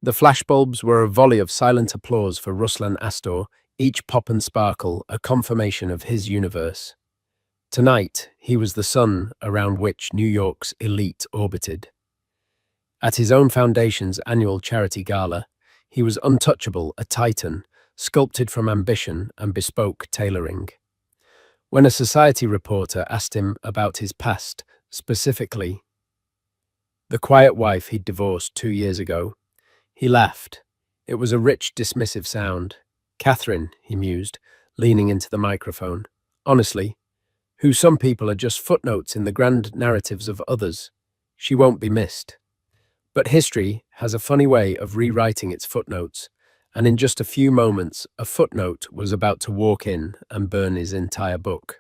The flashbulbs were a volley of silent applause for Ruslan Astor, each pop and sparkle a confirmation of his universe. Tonight, he was the sun around which New York's elite orbited. At his own foundation's annual charity gala, he was untouchable, a titan, sculpted from ambition and bespoke tailoring. When a society reporter asked him about his past, specifically the quiet wife he'd divorced 2 years ago, he laughed. It was a rich, dismissive sound. Catherine, he mused, leaning into the microphone. Honestly, who some people are just footnotes in the grand narratives of others. She won't be missed. But history has a funny way of rewriting its footnotes, and in just a few moments, a footnote was about to walk in and burn his entire book.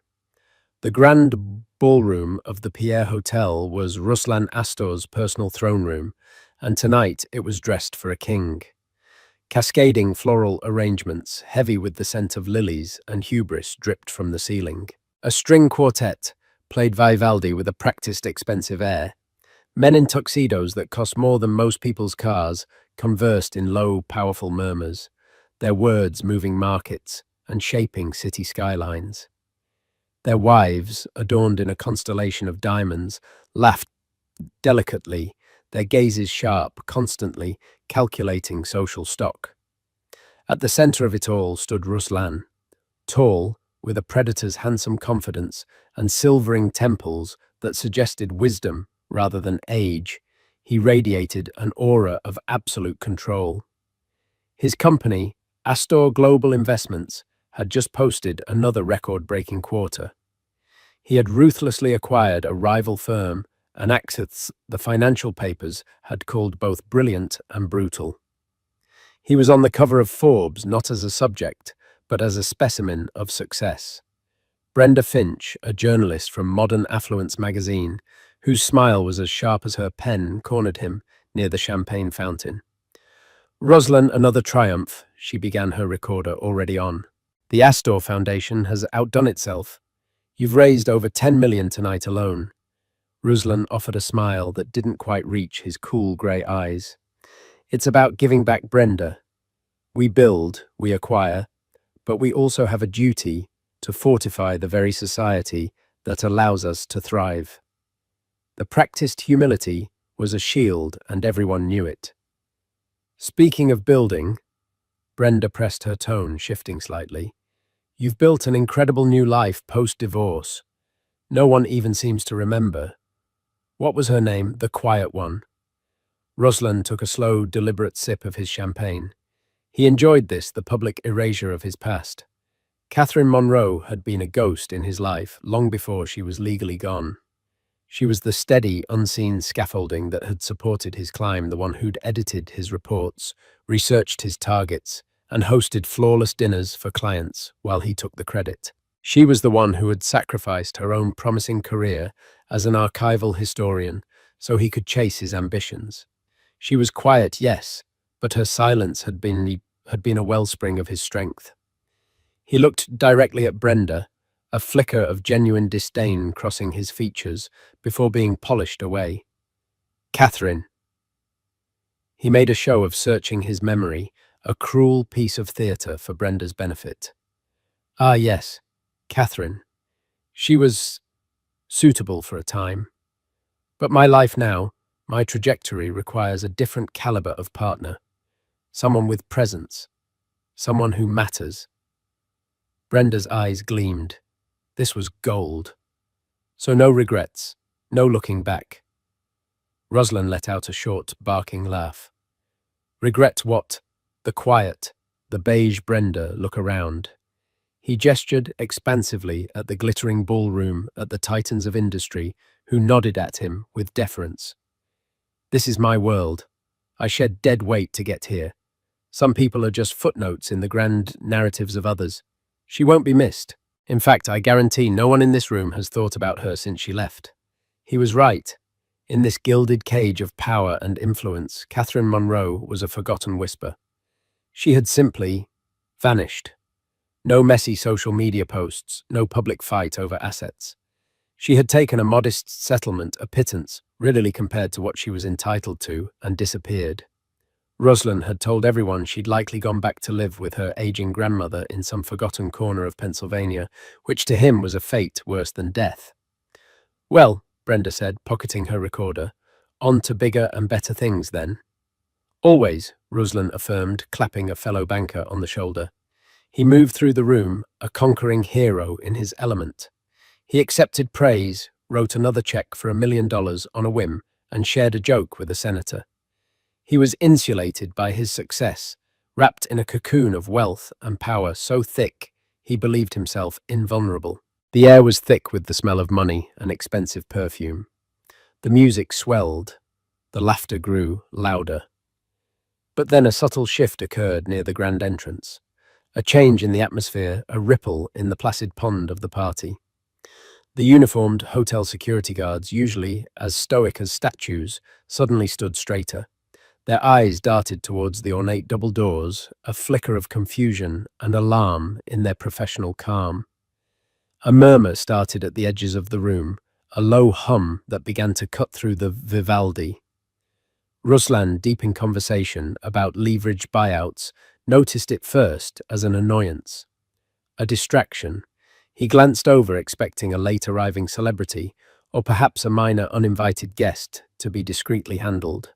The grand ballroom of the Pierre Hotel was Ruslan Astor's personal throne room, and tonight it was dressed for a king. Cascading floral arrangements, heavy with the scent of lilies and hubris, dripped from the ceiling. A string quartet played Vivaldi with a practiced, expensive air. Men in tuxedos that cost more than most people's cars conversed in low, powerful murmurs, their words moving markets and shaping city skylines. Their wives, adorned in a constellation of diamonds, laughed delicately, their gazes sharp, constantly calculating social stock. At the center of it all stood Ruslan, tall, with a predator's handsome confidence and silvering temples that suggested wisdom rather than age. He radiated an aura of absolute control. His company, Astor Global Investments, had just posted another record-breaking quarter. He had ruthlessly acquired a rival firm, and assets the financial papers had called both brilliant and brutal. He was on the cover of Forbes not as a subject, but as a specimen of success. Brenda Finch, a journalist from Modern Affluence magazine, whose smile was as sharp as her pen, cornered him near the champagne fountain. Ruslan, another triumph, she began, her recorder already on. The Astor Foundation has outdone itself. You've raised over 10 million tonight alone. Ruslan offered a smile that didn't quite reach his cool grey eyes. It's about giving back, Brenda. We build, we acquire, but we also have a duty to fortify the very society that allows us to thrive. The practiced humility was a shield, and everyone knew it. Speaking of building, Brenda pressed her tone, shifting slightly. You've built an incredible new life post-divorce. No one even seems to remember. What was her name, the quiet one? Ruslan took a slow, deliberate sip of his champagne. He enjoyed this, the public erasure of his past. Catherine Monroe had been a ghost in his life long before she was legally gone. She was the steady, unseen scaffolding that had supported his climb, the one who'd edited his reports, researched his targets, and hosted flawless dinners for clients while he took the credit. She was the one who had sacrificed her own promising career as an archival historian so he could chase his ambitions. She was quiet, yes, but her silence had been a wellspring of his strength. He looked directly at Brenda, a flicker of genuine disdain crossing his features before being polished away. Catherine. He made a show of searching his memory, a cruel piece of theatre for Brenda's benefit. Ah, yes, Catherine. She was suitable for a time. But my life now, my trajectory requires a different caliber of partner. Someone with presence. Someone who matters. Brenda's eyes gleamed. This was gold. So no regrets, no looking back. Ruslan let out a short, barking laugh. Regret what? The quiet, the beige Brenda look around. He gestured expansively at the glittering ballroom, at the titans of industry, who nodded at him with deference. This is my world. I shed dead weight to get here. Some people are just footnotes in the grand narratives of others. She won't be missed. In fact, I guarantee no one in this room has thought about her since she left. He was right. In this gilded cage of power and influence, Catherine Monroe was a forgotten whisper. She had simply vanished. No messy social media posts, no public fight over assets. She had taken a modest settlement, a pittance, readily compared to what she was entitled to, and disappeared. Ruslan had told everyone she'd likely gone back to live with her aging grandmother in some forgotten corner of Pennsylvania, which to him was a fate worse than death. Well, Brenda said, pocketing her recorder, on to bigger and better things then. Always, Ruslan affirmed, clapping a fellow banker on the shoulder. He moved through the room, a conquering hero in his element. He accepted praise, wrote another check for $1 million on a whim, and shared a joke with a senator. He was insulated by his success, wrapped in a cocoon of wealth and power so thick he believed himself invulnerable. The air was thick with the smell of money and expensive perfume. The music swelled. The laughter grew louder. But then a subtle shift occurred near the grand entrance. A change in the atmosphere, a ripple in the placid pond of the party. The uniformed hotel security guards, usually as stoic as statues, suddenly stood straighter. Their eyes darted towards the ornate double doors, a flicker of confusion and alarm in their professional calm. A murmur started at the edges of the room, a low hum that began to cut through the Vivaldi. Ruslan, deep in conversation about leveraged buyouts, noticed it first as an annoyance, a distraction. He glanced over expecting a late-arriving celebrity, or perhaps a minor uninvited guest, to be discreetly handled.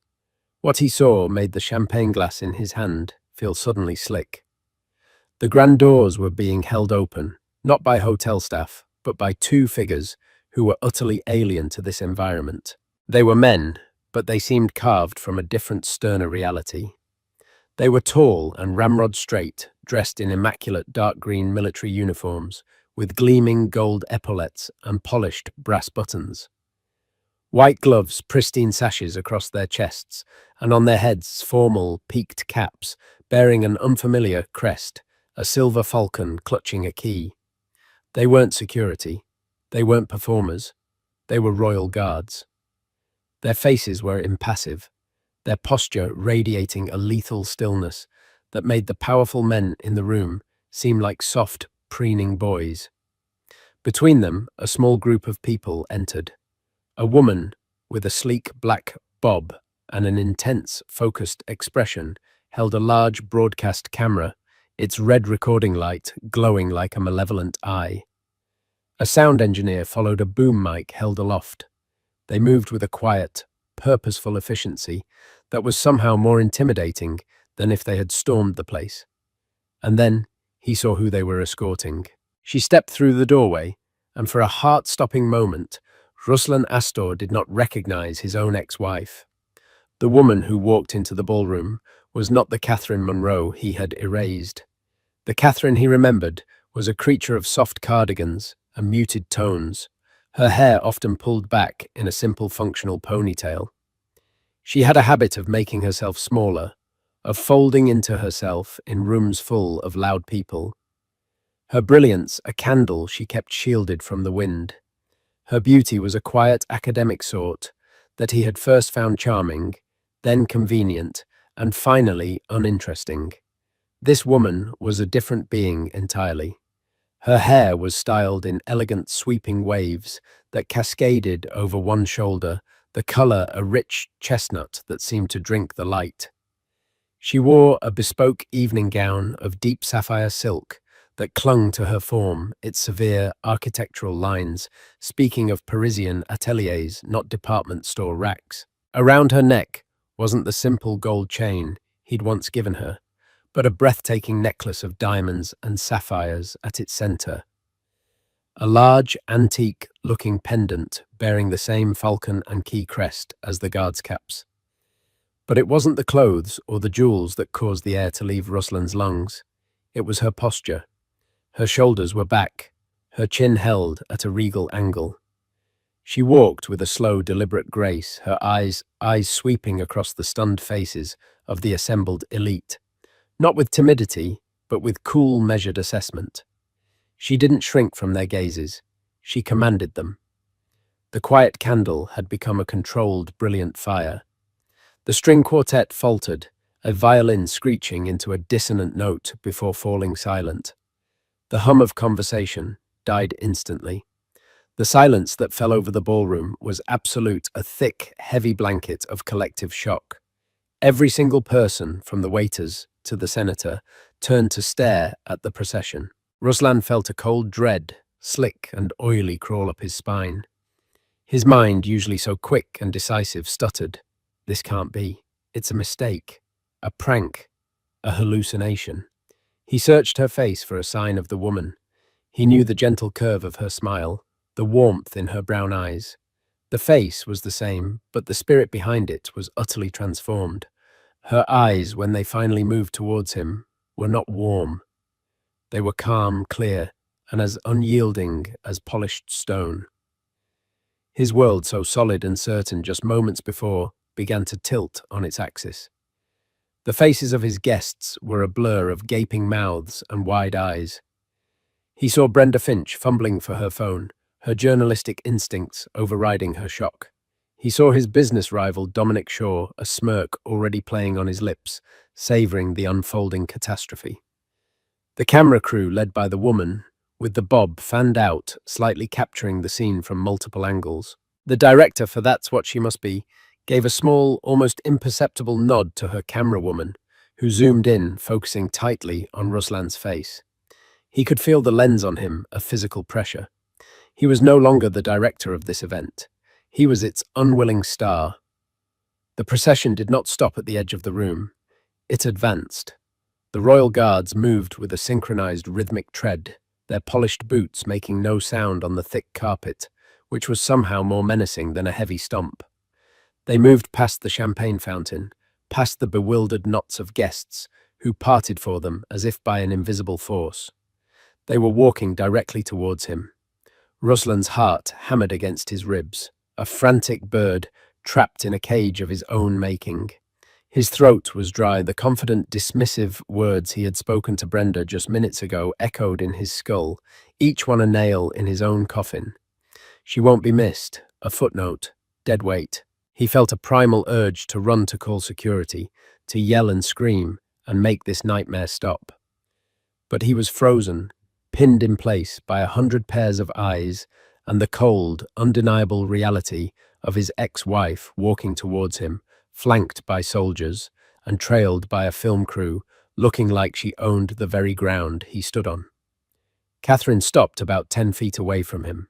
What he saw made the champagne glass in his hand feel suddenly slick. The grand doors were being held open, not by hotel staff, but by two figures who were utterly alien to this environment. They were men, but they seemed carved from a different, sterner reality. They were tall and ramrod straight, dressed in immaculate dark green military uniforms, with gleaming gold epaulettes and polished brass buttons. White gloves, pristine sashes across their chests, and on their heads formal, peaked caps, bearing an unfamiliar crest, a silver falcon clutching a key. They weren't security. They weren't performers. They were royal guards. Their faces were impassive, their posture radiating a lethal stillness that made the powerful men in the room seem like soft, preening boys. Between them, a small group of people entered. A woman with a sleek black bob and an intense, focused expression held a large broadcast camera, its red recording light glowing like a malevolent eye. A sound engineer followed a boom mic held aloft. They moved with a quiet, purposeful efficiency that was somehow more intimidating than if they had stormed the place. And then he saw who they were escorting. She stepped through the doorway, and for a heart-stopping moment, Ruslan Astor did not recognize his own ex-wife. The woman who walked into the ballroom was not the Catherine Monroe he had erased. The Catherine he remembered was a creature of soft cardigans and muted tones, her hair often pulled back in a simple functional ponytail. She had a habit of making herself smaller, of folding into herself in rooms full of loud people. Her brilliance a candle she kept shielded from the wind. Her beauty was a quiet academic sort that he had first found charming, then convenient, and finally uninteresting. This woman was a different being entirely. Her hair was styled in elegant sweeping waves that cascaded over one shoulder, the color a rich chestnut that seemed to drink the light. She wore a bespoke evening gown of deep sapphire silk that clung to her form, its severe architectural lines, speaking of Parisian ateliers, not department store racks. Around her neck wasn't the simple gold chain he'd once given her, but a breathtaking necklace of diamonds and sapphires at its center. A large, antique-looking pendant bearing the same falcon and key crest as the guards' caps. But it wasn't the clothes or the jewels that caused the air to leave Ruslan's lungs. It was her posture. Her shoulders were back, her chin held at a regal angle. She walked with a slow, deliberate grace, her eyes sweeping across the stunned faces of the assembled elite. Not with timidity, but with cool, measured assessment. She didn't shrink from their gazes. She commanded them. The quiet candle had become a controlled, brilliant fire. The string quartet faltered, a violin screeching into a dissonant note before falling silent. The hum of conversation died instantly. The silence that fell over the ballroom was absolute, a thick, heavy blanket of collective shock. Every single person, from the waiters to the senator, turned to stare at the procession. Ruslan felt a cold dread, slick and oily, crawl up his spine. His mind, usually so quick and decisive, stuttered. This can't be. It's a mistake. A prank. A hallucination. He searched her face for a sign of the woman. He knew the gentle curve of her smile, the warmth in her brown eyes. The face was the same, but the spirit behind it was utterly transformed. Her eyes, when they finally moved towards him, were not warm. They were calm, clear, and as unyielding as polished stone. His world, so solid and certain just moments before, began to tilt on its axis. The faces of his guests were a blur of gaping mouths and wide eyes. He saw Brenda Finch fumbling for her phone, her journalistic instincts overriding her shock. He saw his business rival Dominic Shaw, a smirk already playing on his lips, savoring the unfolding catastrophe. The camera crew, led by the woman, with the bob fanned out, slightly capturing the scene from multiple angles. The director, for That's What She Must Be, gave a small, almost imperceptible nod to her camera woman, who zoomed in, focusing tightly on Ruslan's face. He could feel the lens on him, a physical pressure. He was no longer the director of this event. He was its unwilling star. The procession did not stop at the edge of the room. It advanced. The royal guards moved with a synchronized rhythmic tread, their polished boots making no sound on the thick carpet, which was somehow more menacing than a heavy stomp. They moved past the champagne fountain, past the bewildered knots of guests, who parted for them as if by an invisible force. They were walking directly towards him. Ruslan's heart hammered against his ribs, a frantic bird trapped in a cage of his own making. His throat was dry. The confident, dismissive words he had spoken to Brenda just minutes ago echoed in his skull, each one a nail in his own coffin. She won't be missed. A footnote. Dead weight. He felt a primal urge to run to call security, to yell and scream, and make this nightmare stop. But he was frozen, pinned in place by 100 pairs of eyes, and the cold, undeniable reality of his ex-wife walking towards him, flanked by soldiers and trailed by a film crew, looking like she owned the very ground he stood on. Catherine stopped about 10 feet away from him.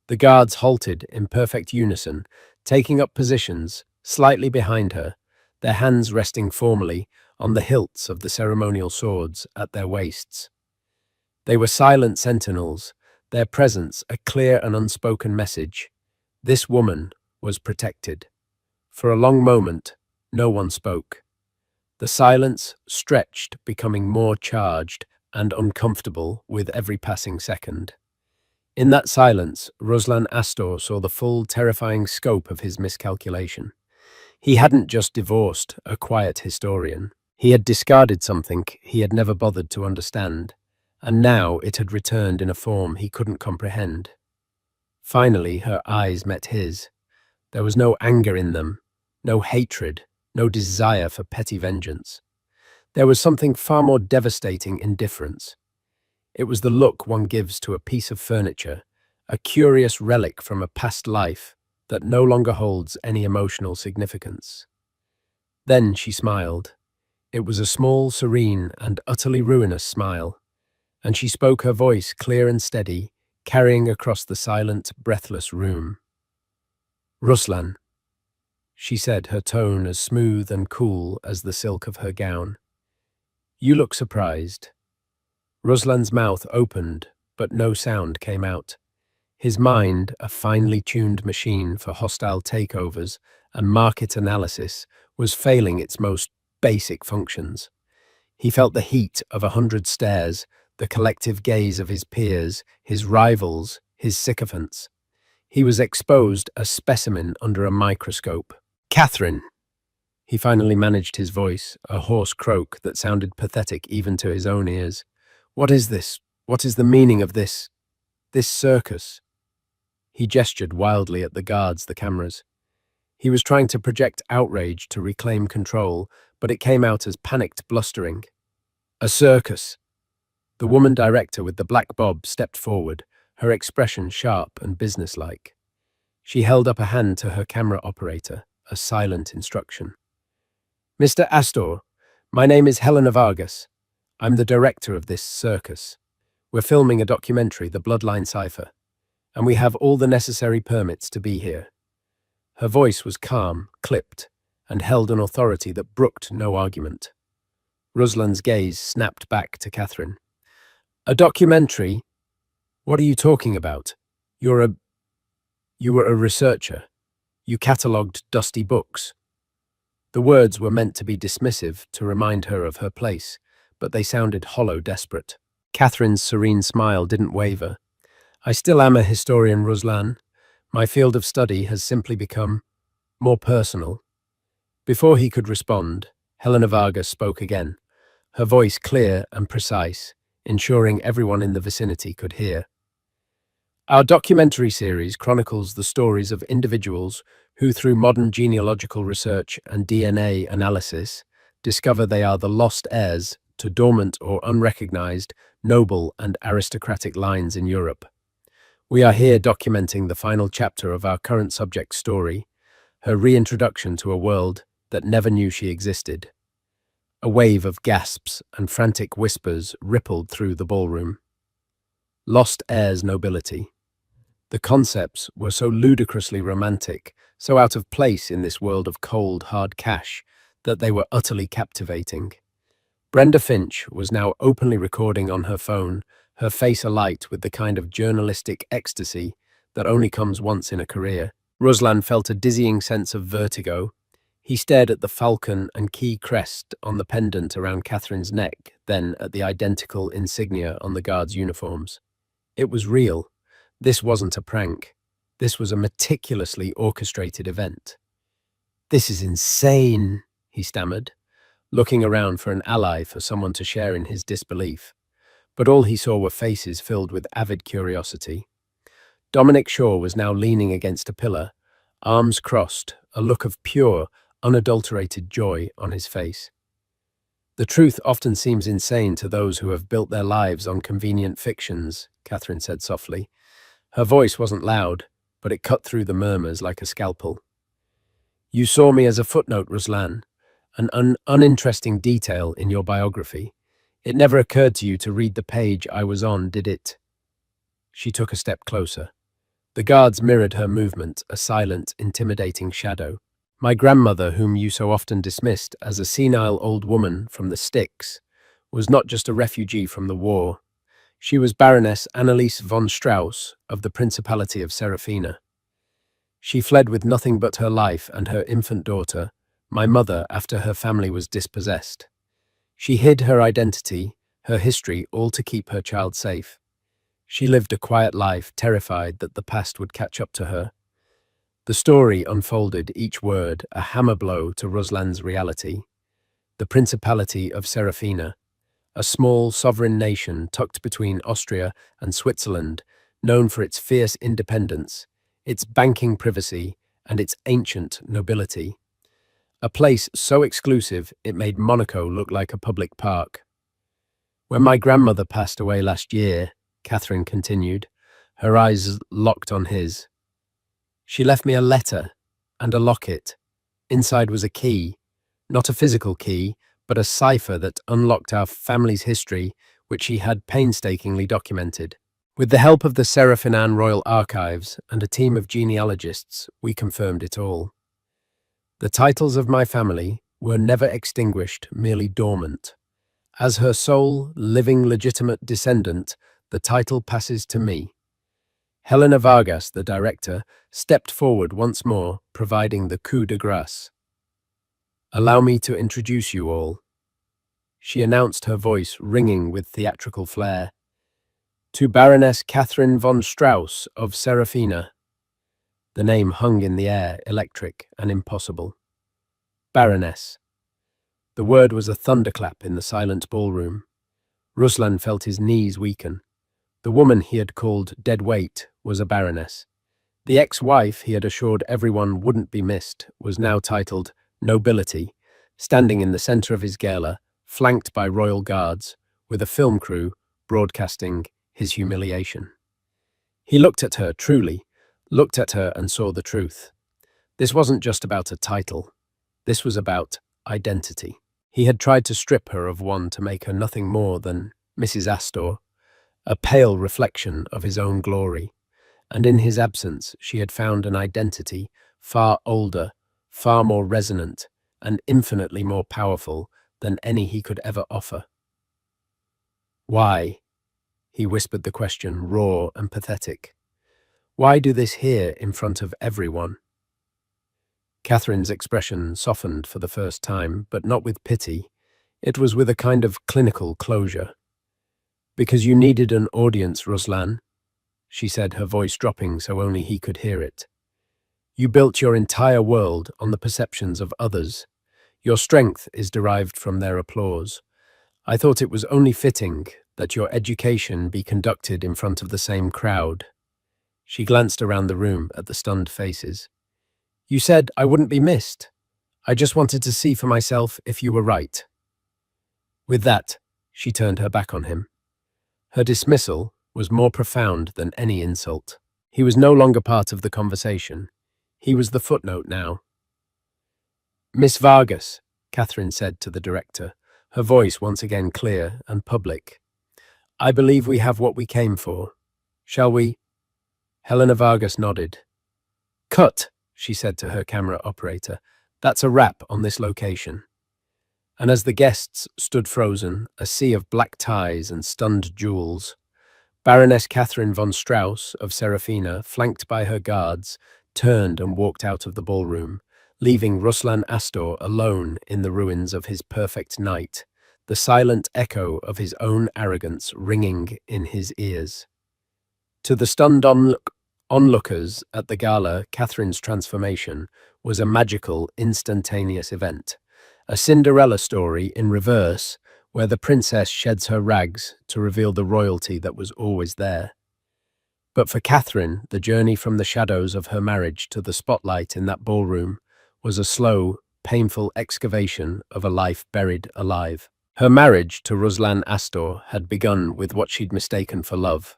The guards halted in perfect unison, taking up positions slightly behind her, their hands resting formally on the hilts of the ceremonial swords at their waists. They were silent sentinels, their presence a clear and unspoken message. This woman was protected. For a long moment, no one spoke. The silence stretched, becoming more charged and uncomfortable with every passing second. In that silence, Ruslan Astor saw the full, terrifying scope of his miscalculation. He hadn't just divorced a quiet historian. He had discarded something he had never bothered to understand, and now it had returned in a form he couldn't comprehend. Finally, her eyes met his. There was no anger in them, no hatred, no desire for petty vengeance. There was something far more devastating indifference. It was the look one gives to a piece of furniture, a curious relic from a past life that no longer holds any emotional significance. Then she smiled. It was a small, serene, and utterly ruinous smile, and she spoke, her voice clear and steady, carrying across the silent, breathless room. "Ruslan," she said, her tone as smooth and cool as the silk of her gown. "You look surprised." Ruslan's mouth opened, but no sound came out. His mind, a finely tuned machine for hostile takeovers and market analysis, was failing its most basic functions. He felt the heat of 100 stares, the collective gaze of his peers, his rivals, his sycophants. He was exposed, a specimen under a microscope. "Catherine," he finally managed his voice, a hoarse croak that sounded pathetic even to his own ears. "What is this? What is the meaning of this circus?" He gestured wildly at the guards, the cameras. He was trying to project outrage to reclaim control, but it came out as panicked blustering. "A circus." The woman director with the black bob stepped forward, her expression sharp and businesslike. She held up a hand to her camera operator, a silent instruction. Mr. Astor, my name is Helena Vargas. I'm the director of this circus. We're filming a documentary, The Bloodline Cipher, and we have all the necessary permits to be here. Her voice was calm, clipped, and held an authority that brooked no argument. Ruslan's gaze snapped back to Catherine. A documentary? What are you talking about? You were a researcher. You catalogued dusty books. The words were meant to be dismissive, to remind her of her place, but they sounded hollow, desperate. Catherine's serene smile didn't waver. I still am a historian, Ruslan. My field of study has simply become more personal. Before he could respond, Helena Vargas spoke again, her voice clear and precise, ensuring everyone in the vicinity could hear. Our documentary series chronicles the stories of individuals who, through modern genealogical research and DNA analysis, discover they are the lost heirs to dormant or unrecognized noble and aristocratic lines in Europe. We are here documenting the final chapter of our current subject's story, her reintroduction to a world that never knew she existed. A wave of gasps and frantic whispers rippled through the ballroom. Lost heirs nobility. The concepts were so ludicrously romantic, so out of place in this world of cold, hard cash, that they were utterly captivating. Brenda Finch was now openly recording on her phone, her face alight with the kind of journalistic ecstasy that only comes once in a career. Ruslan felt a dizzying sense of vertigo. He stared at the falcon and key crest on the pendant around Catherine's neck, then at the identical insignia on the guards' uniforms. It was real. This wasn't a prank. This was a meticulously orchestrated event. "This is insane," he stammered, looking around for an ally, for someone to share in his disbelief. But all he saw were faces filled with avid curiosity. Dominic Shaw was now leaning against a pillar, arms crossed, a look of pure, unadulterated joy on his face. "The truth often seems insane to those who have built their lives on convenient fictions," Catherine said softly. Her voice wasn't loud, but it cut through the murmurs like a scalpel. "You saw me as a footnote, Ruslan, an uninteresting detail in your biography. It never occurred to you to read the page I was on, did it?" She took a step closer. The guards mirrored her movement, a silent, intimidating shadow. "My grandmother, whom you so often dismissed as a senile old woman from the sticks, was not just a refugee from the war. She was Baroness Anneliese von Strauss of the Principality of Saraphina. She fled with nothing but her life and her infant daughter, my mother, after her family was dispossessed. She hid her identity, her history, all to keep her child safe. She lived a quiet life, terrified that the past would catch up to her. The story unfolded, each word a hammer blow to Ruslan's reality. The Principality of Seraphina, a small sovereign nation tucked between Austria and Switzerland, known for its fierce independence, its banking privacy, and its ancient nobility. A place so exclusive it made Monaco look like a public park. "When my grandmother passed away last year," Catherine continued, her eyes locked on his, "she left me a letter and a locket. Inside was a key, not a physical key, but a cipher that unlocked our family's history, which she had painstakingly documented. With the help of the Saraphina Royal Archives and a team of genealogists, we confirmed it all. The titles of my family were never extinguished, merely dormant. As her sole, living, legitimate descendant, the title passes to me." Helena Vargas, the director, stepped forward once more, providing the coup de grace. "Allow me to introduce you all," she announced, her voice ringing with theatrical flair. "To Baroness Catherine von Strauss of Seraphina." The name hung in the air, electric and impossible. Baroness. The word was a thunderclap in the silent ballroom. Ruslan felt his knees weaken. The woman he had called dead weight was a baroness. The ex-wife he had assured everyone wouldn't be missed was now titled Nobility, standing in the center of his gala, flanked by royal guards, with a film crew broadcasting his humiliation. He looked at her, truly, looked at her and saw the truth. This wasn't just about a title. This was about identity. He had tried to strip her of one to make her nothing more than Mrs. Astor, a pale reflection of his own glory, and in his absence she had found an identity far older, far more resonant, and infinitely more powerful than any he could ever offer. Why? He whispered the question, raw and pathetic. Why do this here in front of everyone? Catherine's expression softened for the first time, but not with pity. It was with a kind of clinical closure. Because you needed an audience, Ruslan, she said, her voice dropping so only he could hear it. You built your entire world on the perceptions of others. Your strength is derived from their applause. I thought it was only fitting that your education be conducted in front of the same crowd. She glanced around the room at the stunned faces. You said I wouldn't be missed. I just wanted to see for myself if you were right. With that, she turned her back on him. Her dismissal was more profound than any insult. He was no longer part of the conversation. He was the footnote now. Miss Vargas, Catherine said to the director, her voice once again clear and public. I believe we have what we came for. Shall we? Helena Vargas nodded. Cut, she said to her camera operator. That's a wrap on this location. And as the guests stood frozen, a sea of black ties and stunned jewels, Baroness Catherine von Strauss of Saraphina, flanked by her guards, turned and walked out of the ballroom, leaving Ruslan Astor alone in the ruins of his perfect night, the silent echo of his own arrogance ringing in his ears. To the stunned onlookers at the gala, Catherine's transformation was a magical, instantaneous event, a Cinderella story in reverse, where the princess sheds her rags to reveal the royalty that was always there. But for Catherine, the journey from the shadows of her marriage to the spotlight in that ballroom was a slow, painful excavation of a life buried alive. Her marriage to Ruslan Astor had begun with what she'd mistaken for love.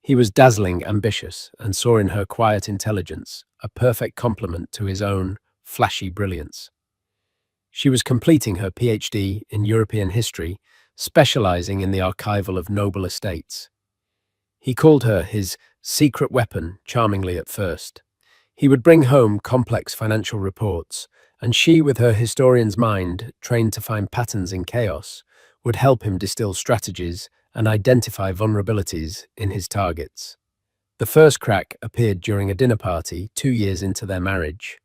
He was dazzling ambitious and saw in her quiet intelligence a perfect complement to his own flashy brilliance. She was completing her PhD in European history, specializing in the archival of noble estates. He called her his secret weapon charmingly at first. He would bring home complex financial reports, and she, with her historian's mind, trained to find patterns in chaos, would help him distill strategies and identify vulnerabilities in his targets. The first crack appeared during a dinner party 2 years into their marriage.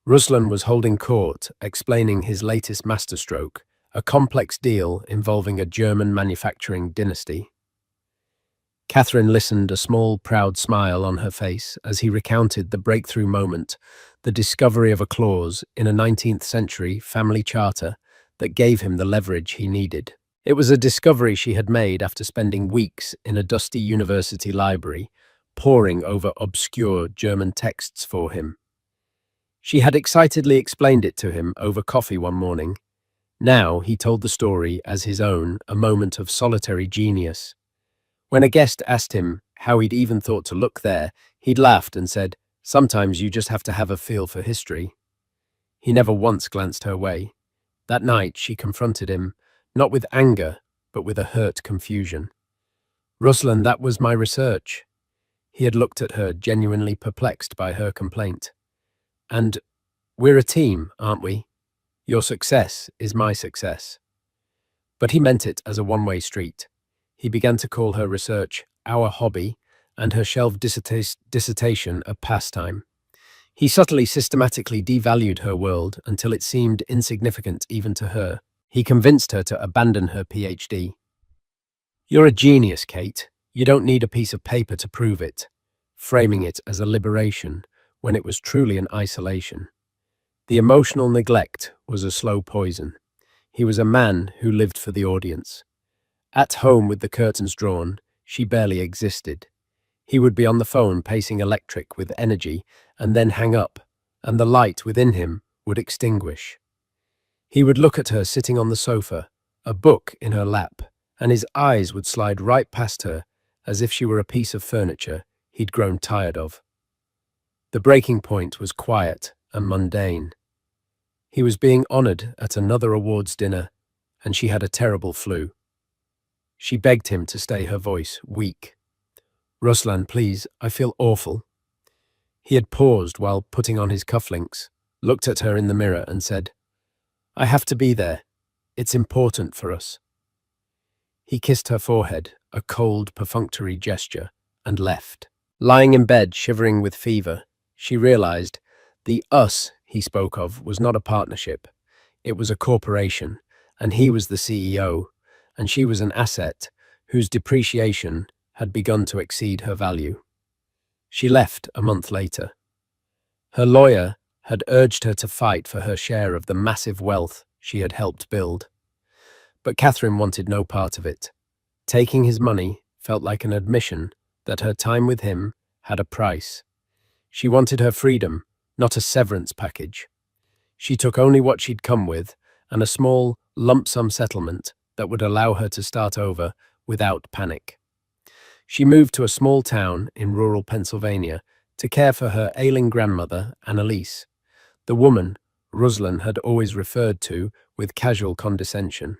Ruslan was holding court, explaining his latest masterstroke, a complex deal involving a German manufacturing dynasty. Catherine listened, a small, proud smile on her face, as he recounted the breakthrough moment, the discovery of a clause in a 19th century family charter that gave him the leverage he needed. It was a discovery she had made after spending weeks in a dusty university library, poring over obscure German texts for him. She had excitedly explained it to him over coffee one morning. Now he told the story as his own, a moment of solitary genius. When a guest asked him how he'd even thought to look there, he'd laughed and said, "Sometimes you just have to have a feel for history." He never once glanced her way. That night she confronted him, not with anger, but with a hurt confusion. "Ruslan, that was my research." He had looked at her, genuinely perplexed by her complaint. "And we're a team, aren't we? Your success is my success." But he meant it as a one-way street. He began to call her research our hobby and her shelved dissertation a pastime. He subtly, systematically devalued her world until it seemed insignificant even to her. He convinced her to abandon her PhD. "You're a genius, Kate. You don't need a piece of paper to prove it," framing it as a liberation when it was truly an isolation. The emotional neglect was a slow poison. He was a man who lived for the audience. At home with the curtains drawn, she barely existed. He would be on the phone pacing electric with energy and then hang up, and the light within him would extinguish. He would look at her sitting on the sofa, a book in her lap, and his eyes would slide right past her as if she were a piece of furniture he'd grown tired of. The breaking point was quiet and mundane. He was being honored at another awards dinner, and she had a terrible flu. She begged him to stay, her voice weak. Ruslan, please, I feel awful. He had paused while putting on his cufflinks, looked at her in the mirror and said, I have to be there. It's important for us. He kissed her forehead, a cold, perfunctory gesture, and left. Lying in bed, shivering with fever, she realized the us he spoke of was not a partnership. It was a corporation, and he was the CEO, and she was an asset whose depreciation had begun to exceed her value. She left a month later. Her lawyer had urged her to fight for her share of the massive wealth she had helped build. But Catherine wanted no part of it. Taking his money felt like an admission that her time with him had a price. She wanted her freedom, not a severance package. She took only what she'd come with and a small lump sum settlement that would allow her to start over without panic. She moved to a small town in rural Pennsylvania to care for her ailing grandmother, Annalise, the woman Ruslan had always referred to with casual condescension.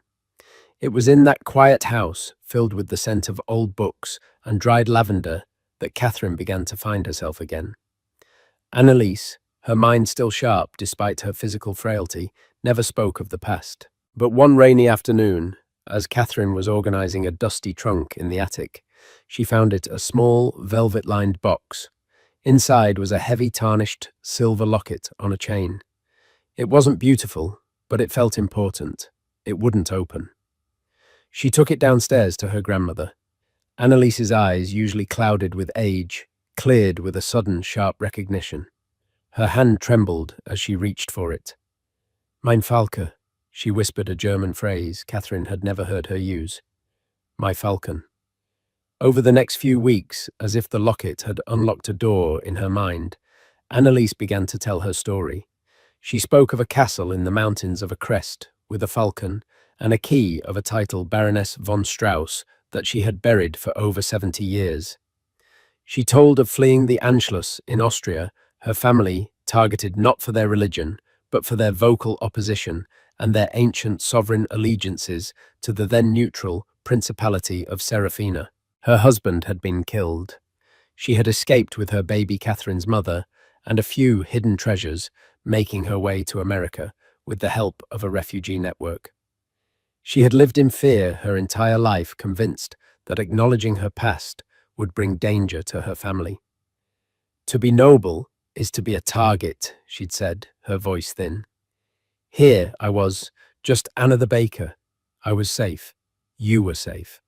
It was in that quiet house, filled with the scent of old books and dried lavender, that Catherine began to find herself again. Annalise, her mind still sharp despite her physical frailty, never spoke of the past. But one rainy afternoon, as Catherine was organizing a dusty trunk in the attic, she found it a small, velvet-lined box. Inside was a heavy, tarnished silver locket on a chain. It wasn't beautiful, but it felt important. It wouldn't open. She took it downstairs to her grandmother. Annalise's eyes, usually clouded with age, cleared with a sudden, sharp recognition. Her hand trembled as she reached for it. Mein Falke, she whispered a German phrase Catherine had never heard her use. My falcon. Over the next few weeks, as if the locket had unlocked a door in her mind, Annalise began to tell her story. She spoke of a castle in the mountains of a crest with a falcon and a key of a title Baroness von Strauss that she had buried for over 70 years. She told of fleeing the Anschluss in Austria, her family targeted not for their religion, but for their vocal opposition and their ancient sovereign allegiances to the then neutral Principality of Saraphina. Her husband had been killed. She had escaped with her baby Catherine's mother and a few hidden treasures, making her way to America with the help of a refugee network. She had lived in fear her entire life, convinced that acknowledging her past would bring danger to her family. To be noble is to be a target, she'd said, her voice thin. Here I was, just Anna the baker. I was safe. You were safe.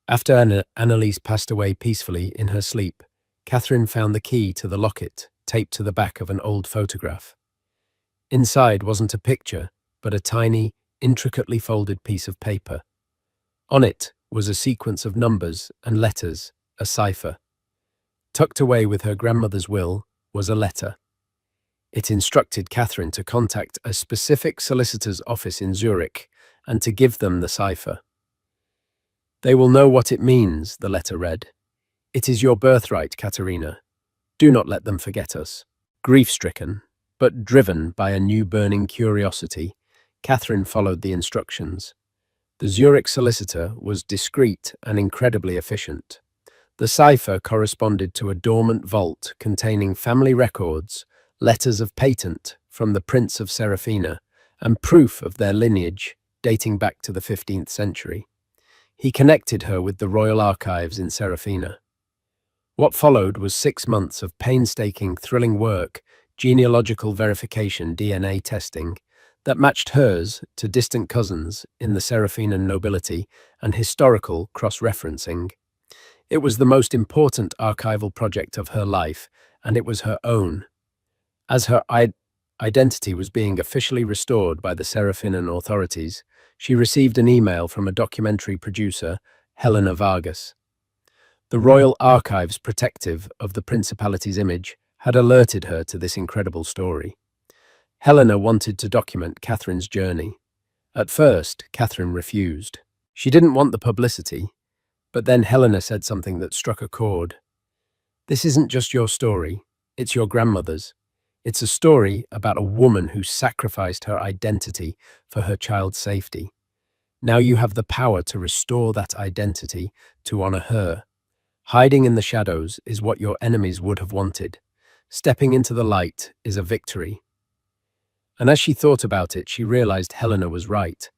After Annalise passed away peacefully in her sleep, Catherine found the key to the locket taped to the back of an old photograph. Inside wasn't a picture, but a tiny, intricately folded piece of paper. On it was a sequence of numbers and letters, a cipher. Tucked away with her grandmother's will was a letter. It instructed Catherine to contact a specific solicitor's office in Zurich and to give them the cipher. They will know what it means, the letter read. It is your birthright, Katerina. Do not let them forget us. Grief-stricken, but driven by a new burning curiosity, Catherine followed the instructions. The Zurich solicitor was discreet and incredibly efficient. The cipher corresponded to a dormant vault containing family records, letters of patent from the Prince of Saraphina, and proof of their lineage dating back to the 15th century. He connected her with the royal archives in Saraphina. What followed was 6 months of painstaking, thrilling work, genealogical verification, DNA testing, that matched hers to distant cousins in the Seraphinan nobility and historical cross-referencing. It was the most important archival project of her life, and it was her own. As her identity was being officially restored by the Seraphinan authorities, she received an email from a documentary producer, Helena Vargas. The Royal Archives protective of the Principality's image had alerted her to this incredible story. Helena wanted to document Catherine's journey. At first, Catherine refused. She didn't want the publicity, but then Helena said something that struck a chord. This isn't just your story, it's your grandmother's. It's a story about a woman who sacrificed her identity for her child's safety. Now you have the power to restore that identity, to honor her. Hiding in the shadows is what your enemies would have wanted. Stepping into the light is a victory. And as she thought about it, she realized Helena was right.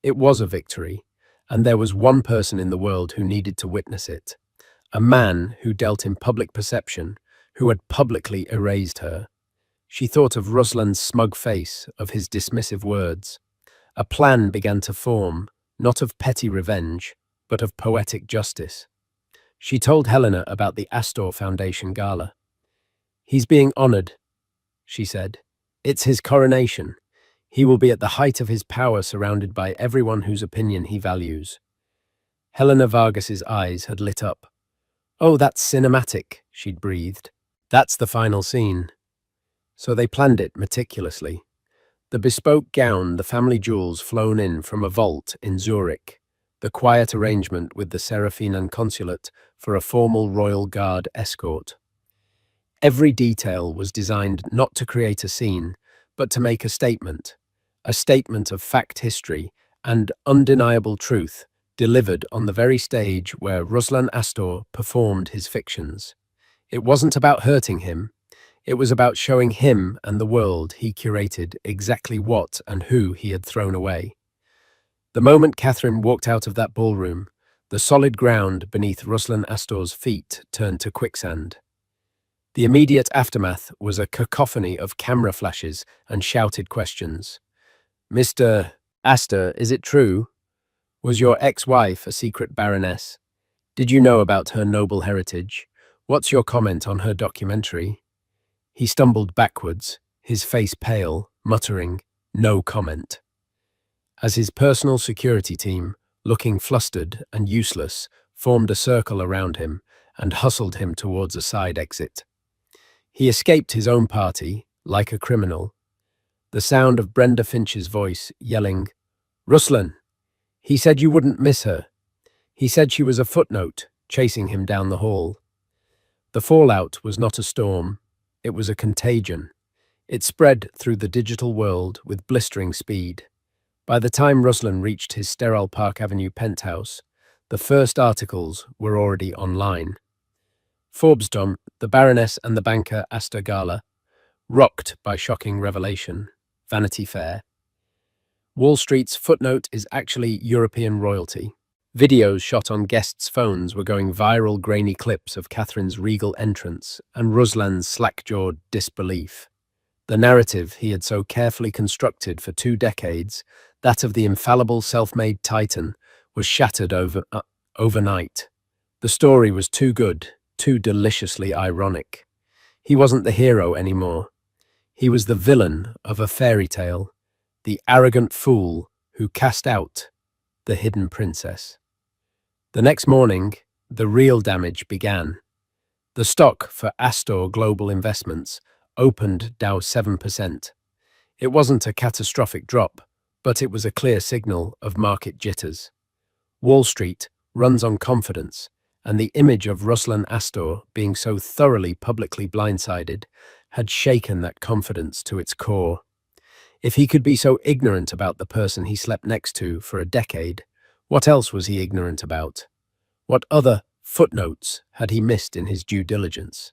It was a victory, and there was one person in the world who needed to witness it. A man who dealt in public perception, who had publicly erased her. She thought of Ruslan's smug face, of his dismissive words. A plan began to form, not of petty revenge, but of poetic justice. She told Helena about the Astor Foundation gala. "He's being honored," she said. "It's his coronation. He will be at the height of his power, surrounded by everyone whose opinion he values." Helena Vargas's eyes had lit up. "Oh, that's cinematic," she'd breathed. "That's the final scene." So they planned it meticulously. The bespoke gown, the family jewels flown in from a vault in Zurich, the quiet arrangement with the Saraphina consulate for a formal royal guard escort. Every detail was designed not to create a scene, but to make a statement of fact history and undeniable truth, delivered on the very stage where Ruslan Astor performed his fictions. It wasn't about hurting him. It was about showing him and the world he curated exactly what and who he had thrown away. The moment Catherine walked out of that ballroom, the solid ground beneath Ruslan Astor's feet turned to quicksand. The immediate aftermath was a cacophony of camera flashes and shouted questions. "Mr. Astor, is it true? Was your ex-wife a secret baroness? Did you know about her noble heritage? What's your comment on her documentary?" He stumbled backwards, his face pale, muttering, "No comment." As his personal security team, looking flustered and useless, formed a circle around him and hustled him towards a side exit. He escaped his own party, like a criminal. The sound of Brenda Finch's voice yelling, "Ruslan! He said you wouldn't miss her. He said she was a footnote," chasing him down the hall. The fallout was not a storm. It was a contagion. It spread through the digital world with blistering speed. By the time Ruslan reached his sterile Park Avenue penthouse, the first articles were already online. Forbesdom, the Baroness and the banker Astor Gala, rocked by shocking revelation. Vanity Fair. Wall Street's footnote is actually European royalty. Videos shot on guests' phones were going viral, grainy clips of Catherine's regal entrance and Ruslan's slack-jawed disbelief. The narrative he had so carefully constructed for 2 decades, that of the infallible self-made titan, was shattered overnight. The story was too good, too deliciously ironic. He wasn't the hero anymore. He was the villain of a fairy tale, the arrogant fool who cast out the hidden princess. The next morning, the real damage began. The stock for Astor Global Investments opened down 7%. It wasn't a catastrophic drop, but it was a clear signal of market jitters. Wall Street runs on confidence, and the image of Ruslan Astor being so thoroughly publicly blindsided had shaken that confidence to its core. If he could be so ignorant about the person he slept next to for a decade, what else was he ignorant about? What other footnotes had he missed in his due diligence?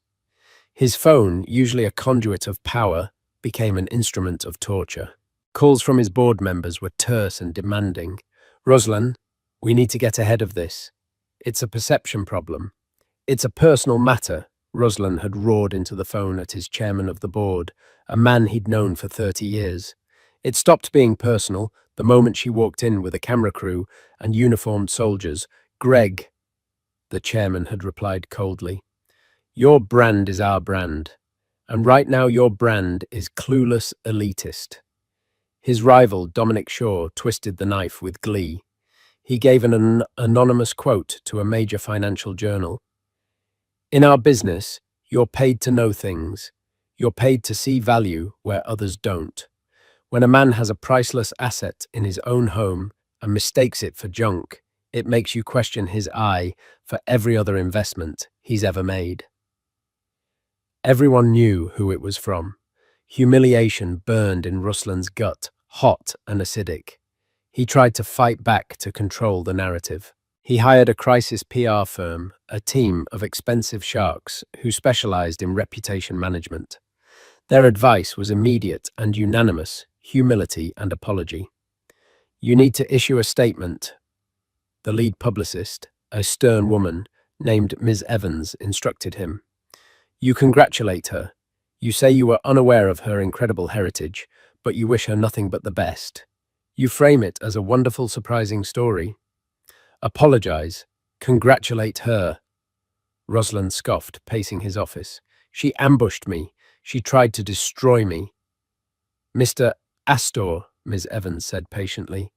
His phone, usually a conduit of power, became an instrument of torture. Calls from his board members were terse and demanding. "Ruslan, we need to get ahead of this. It's a perception problem. It's a personal matter," Ruslan had roared into the phone at his chairman of the board, a man he'd known for 30 years. It stopped being personal the moment she walked in with a camera crew and uniformed soldiers. "Greg," the chairman had replied coldly, "your brand is our brand, and right now your brand is clueless elitist." His rival, Dominic Shaw, twisted the knife with glee. He gave an anonymous quote to a major financial journal. "In our business, you're paid to know things. You're paid to see value where others don't. When a man has a priceless asset in his own home and mistakes it for junk, it makes you question his eye for every other investment he's ever made." Everyone knew who it was from. Humiliation burned in Ruslan's gut, hot and acidic. He tried to fight back to control the narrative. He hired a crisis PR firm, a team of expensive sharks who specialized in reputation management. Their advice was immediate and unanimous: humility and apology. "You need to issue a statement," the lead publicist, a stern woman named Ms. Evans, instructed him. "You congratulate her. You say you were unaware of her incredible heritage, but you wish her nothing but the best. You frame it as a wonderful, surprising story. Apologize. Congratulate her." Ruslan scoffed, pacing his office. "She ambushed me. She tried to destroy me." "Mr. Astor," Ms. Evans said patiently,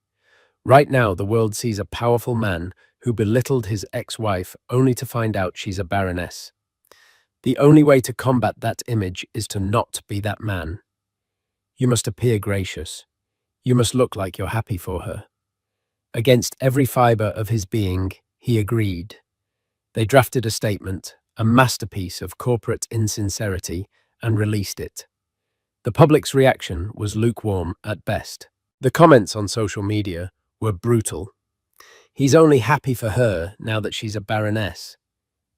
"right now the world sees a powerful man who belittled his ex-wife only to find out she's a baroness. The only way to combat that image is to not be that man. You must appear gracious. You must look like you're happy for her." Against every fiber of his being, he agreed. They drafted a statement, a masterpiece of corporate insincerity, and released it. The public's reaction was lukewarm at best. The comments on social media were brutal. "He's only happy for her now that she's a baroness.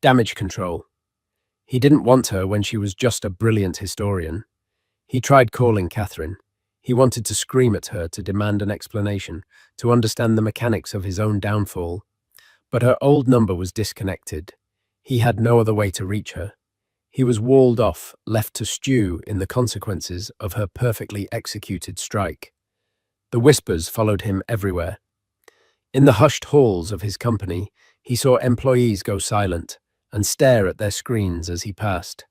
Damage control. He didn't want her when she was just a brilliant historian." He tried calling Catherine. He wanted to scream at her to demand an explanation, to understand the mechanics of his own downfall. But her old number was disconnected. He had no other way to reach her. He was walled off, left to stew in the consequences of her perfectly executed strike. The whispers followed him everywhere. In the hushed halls of his company, he saw employees go silent and stare at their screens as he passed.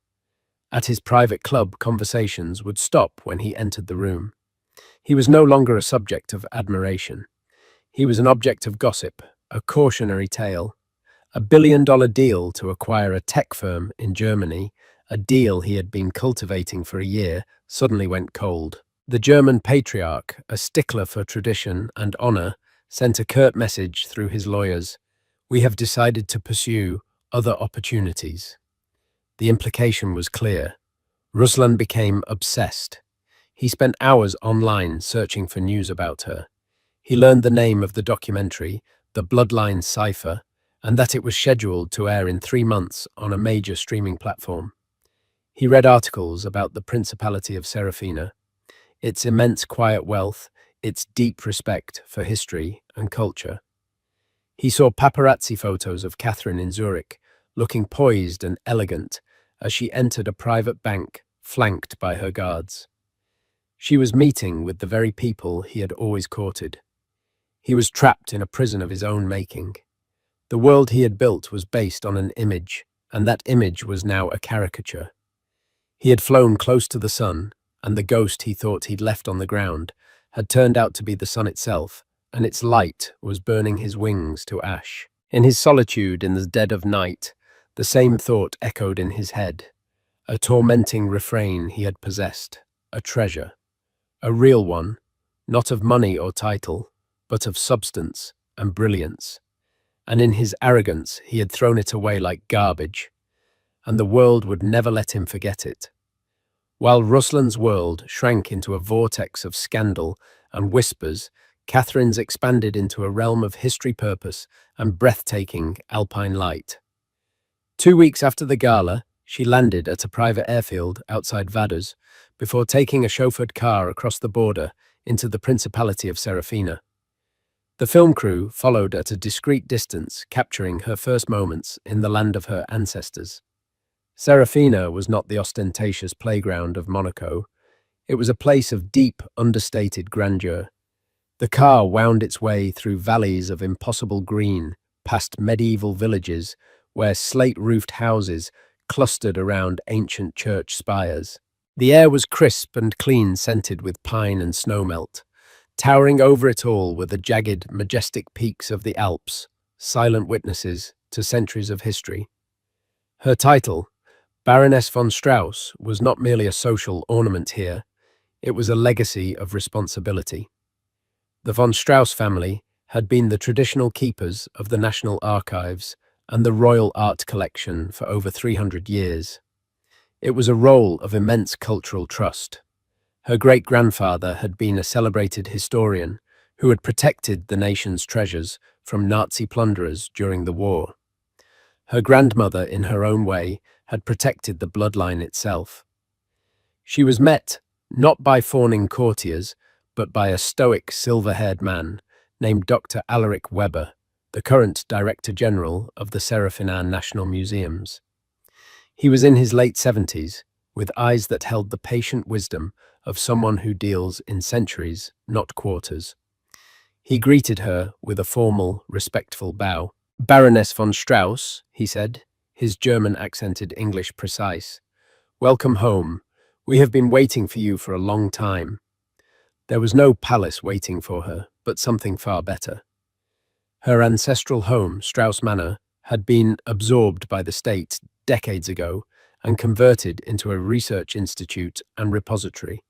At his private club, conversations would stop when he entered the room. He was no longer a subject of admiration. He was an object of gossip, a cautionary tale. A billion-dollar deal to acquire a tech firm in Germany, a deal he had been cultivating for a year, suddenly went cold. The German patriarch, a stickler for tradition and honor, sent a curt message through his lawyers: "We have decided to pursue other opportunities." The implication was clear. Ruslan became obsessed. He spent hours online searching for news about her. He learned the name of the documentary, The Bloodline Cipher, and that it was scheduled to air in 3 months on a major streaming platform. He read articles about the Principality of Saraphina, its immense quiet wealth, its deep respect for history and culture. He saw paparazzi photos of Catherine in Zurich, looking poised and elegant as she entered a private bank flanked by her guards. She was meeting with the very people he had always courted. He was trapped in a prison of his own making. The world he had built was based on an image, and that image was now a caricature. He had flown close to the sun, and the ghost he thought he'd left on the ground had turned out to be the sun itself, and its light was burning his wings to ash. In his solitude in the dead of night, the same thought echoed in his head, a tormenting refrain he had possessed, a treasure. A real one, not of money or title, but of substance and brilliance. And in his arrogance, he had thrown it away like garbage, and the world would never let him forget it. While Ruslan's world shrank into a vortex of scandal and whispers, Catherine's expanded into a realm of history, purpose, and breathtaking alpine light. 2 weeks after the gala, she landed at a private airfield outside Vaduz, before taking a chauffeured car across the border into the Principality of Saraphina. The film crew followed at a discreet distance, capturing her first moments in the land of her ancestors. Saraphina was not the ostentatious playground of Monaco. It was a place of deep, understated grandeur. The car wound its way through valleys of impossible green, past medieval villages where slate-roofed houses clustered around ancient church spires. The air was crisp and clean, scented with pine and snowmelt. Towering over it all were the jagged, majestic peaks of the Alps, silent witnesses to centuries of history. Her title, Baroness von Strauss, was not merely a social ornament here. It was a legacy of responsibility. The von Strauss family had been the traditional keepers of the National Archives and the Royal Art Collection for over 300 years. It was a role of immense cultural trust. Her great-grandfather had been a celebrated historian who had protected the nation's treasures from Nazi plunderers during the war. Her grandmother, in her own way, had protected the bloodline itself. She was met not by fawning courtiers, but by a stoic, silver-haired man named Dr. Alaric Weber, the current Director General of the Saraphina National Museums. He was in his late 70s, with eyes that held the patient wisdom of someone who deals in centuries, not quarters. He greeted her with a formal, respectful bow. "Baroness von Strauss," he said, his German-accented English precise. "Welcome home. We have been waiting for you for a long time." There was no palace waiting for her, but something far better. Her ancestral home, Strauss Manor, had been absorbed by the state decades ago and converted into a research institute and repository.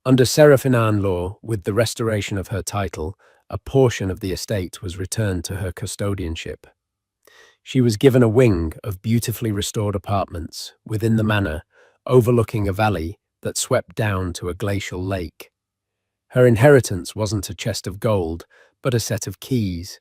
Under Saraphinian law, with the restoration of her title, a portion of the estate was returned to her custodianship. She was given a wing of beautifully restored apartments within the manor, overlooking a valley that swept down to a glacial lake. Her inheritance wasn't a chest of gold, but a set of keys.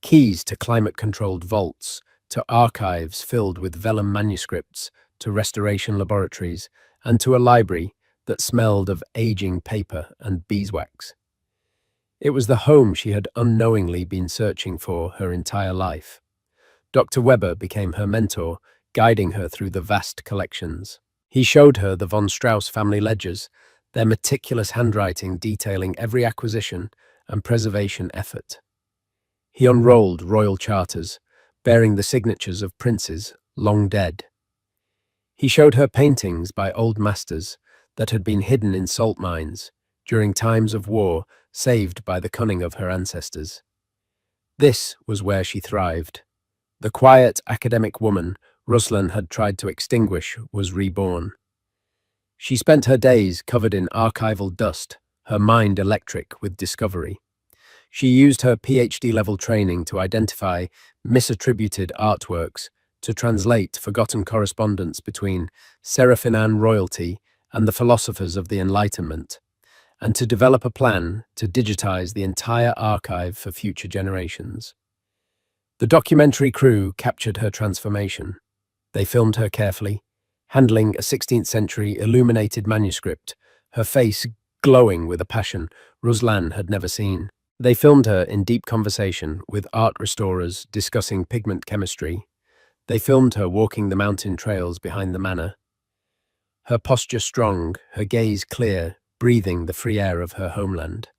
Keys to climate-controlled vaults, to archives filled with vellum manuscripts, to restoration laboratories, and to a library that smelled of aging paper and beeswax. It was the home she had unknowingly been searching for her entire life. Dr. Weber became her mentor, guiding her through the vast collections. He showed her the von Strauss family ledgers, their meticulous handwriting detailing every acquisition and preservation effort. He unrolled royal charters, bearing the signatures of princes long dead. He showed her paintings by old masters that had been hidden in salt mines during times of war, saved by the cunning of her ancestors. This was where she thrived. The quiet academic woman Ruslan had tried to extinguish was reborn. She spent her days covered in archival dust, her mind electric with discovery. She used her PhD-level training to identify misattributed artworks, to translate forgotten correspondence between Seraphinian royalty and the philosophers of the Enlightenment, and to develop a plan to digitize the entire archive for future generations. The documentary crew captured her transformation. They filmed her carefully, handling a 16th century illuminated manuscript, her face glowing with a passion Ruslan had never seen. They filmed her in deep conversation with art restorers discussing pigment chemistry. They filmed her walking the mountain trails behind the manor. Her posture strong, her gaze clear, breathing the free air of her homeland.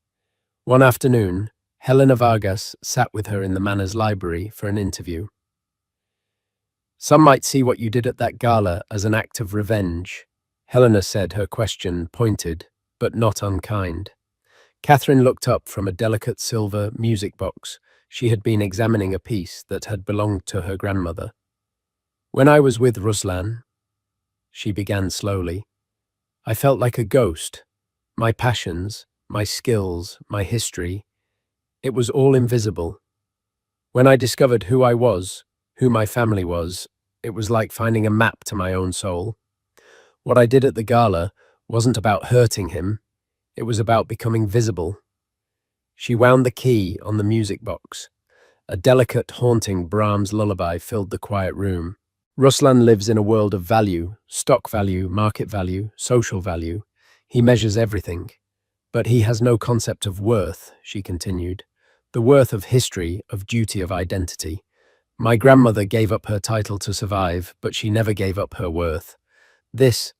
One afternoon, Helena Vargas sat with her in the manor's library for an interview. "Some might see what you did at that gala as an act of revenge," Helena said, her question pointed, but not unkind. Catherine looked up from a delicate silver music box. She had been examining a piece that had belonged to her grandmother. "When I was with Ruslan," she began slowly, "I felt like a ghost. My passions, my skills, my history, it was all invisible. When I discovered who I was, who my family was, it was like finding a map to my own soul. What I did at the gala wasn't about hurting him, it was about becoming visible." She wound the key on the music box. A delicate, haunting Brahms lullaby filled the quiet room. Ruslan lives in a world of value, stock value, market value, social value. He measures everything. But he has no concept of worth, she continued. The worth of history, of duty, of identity. My grandmother gave up her title to survive, but she never gave up her worth. This,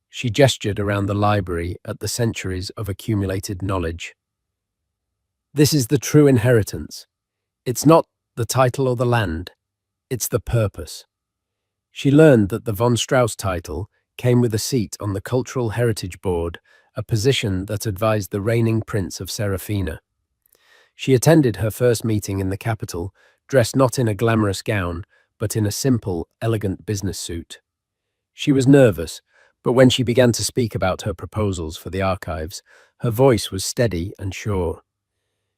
she gestured around the library at the centuries of accumulated knowledge. This is the true inheritance. It's not the title or the land, it's the purpose. She learned that the von Strauss title came with a seat on the Cultural Heritage Board, a position that advised the reigning Prince of Saraphina. She attended her first meeting in the capital, dressed not in a glamorous gown, but in a simple, elegant business suit. She was nervous, but when she began to speak about her proposals for the archives, her voice was steady and sure.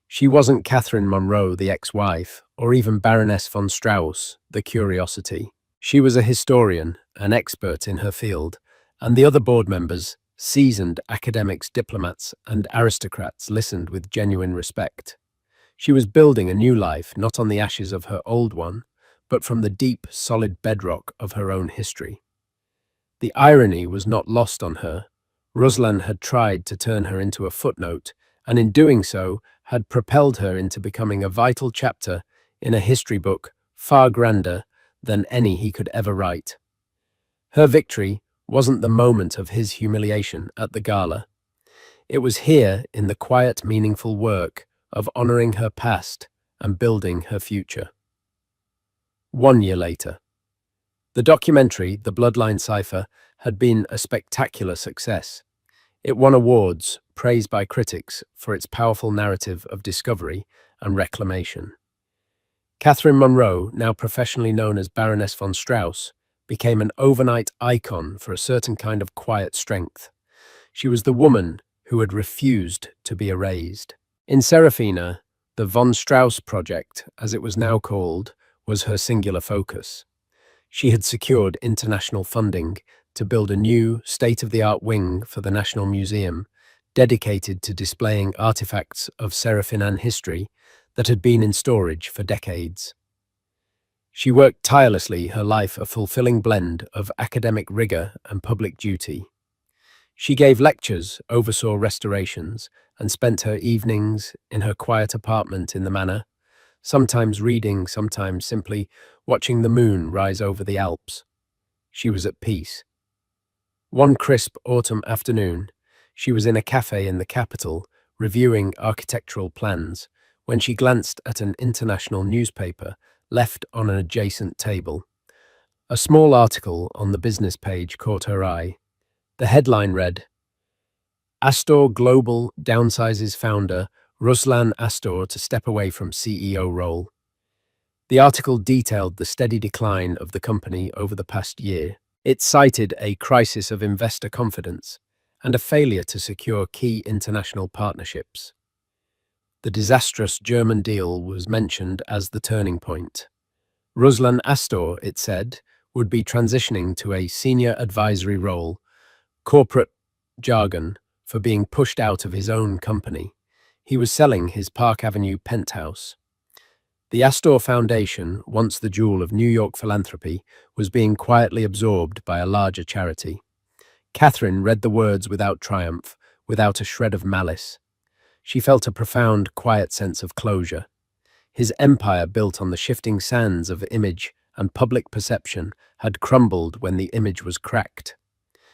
She wasn't Catherine Monroe, the ex-wife, or even Baroness von Strauss, the curiosity. She was a historian, an expert in her field, and the other board members, Seasoned academics, diplomats, and aristocrats listened with genuine respect. She was building a new life not on the ashes of her old one, but from the deep, solid bedrock of her own history. The irony was not lost on her. Ruslan had tried to turn her into a footnote, and in doing so, had propelled her into becoming a vital chapter in a history book far grander than any he could ever write. Her victory wasn't the moment of his humiliation at the gala. It was here in the quiet, meaningful work of honoring her past and building her future. 1 year later, the documentary, The Bloodline Cipher, had been a spectacular success. It won awards, praised by critics for its powerful narrative of discovery and reclamation. Catherine Monroe, now professionally known as Baroness von Strauss, became an overnight icon for a certain kind of quiet strength. She was the woman who had refused to be erased. In Saraphina, the von Strauss project, as it was now called, was her singular focus. She had secured international funding to build a new, state-of-the-art wing for the National Museum, dedicated to displaying artifacts of Saraphinan history that had been in storage for decades. She worked tirelessly, her life a fulfilling blend of academic rigor and public duty. She gave lectures, oversaw restorations, and spent her evenings in her quiet apartment in the manor, sometimes reading, sometimes simply watching the moon rise over the Alps. She was at peace. One crisp autumn afternoon, she was in a cafe in the capital, reviewing architectural plans, when she glanced at an international newspaper left on an adjacent table. A small article on the business page caught her eye. The headline read, "Astor Global downsizes founder Ruslan Astor to step away from CEO role." The article detailed the steady decline of the company over the past year. It cited a crisis of investor confidence and a failure to secure key international partnerships. The disastrous German deal was mentioned as the turning point. Ruslan Astor, it said, would be transitioning to a senior advisory role, corporate jargon for being pushed out of his own company. He was selling his Park Avenue penthouse. The Astor Foundation, once the jewel of New York philanthropy, was being quietly absorbed by a larger charity. Catherine read the words without triumph, without a shred of malice. She felt a profound, quiet sense of closure. His empire, built on the shifting sands of image and public perception, had crumbled when the image was cracked.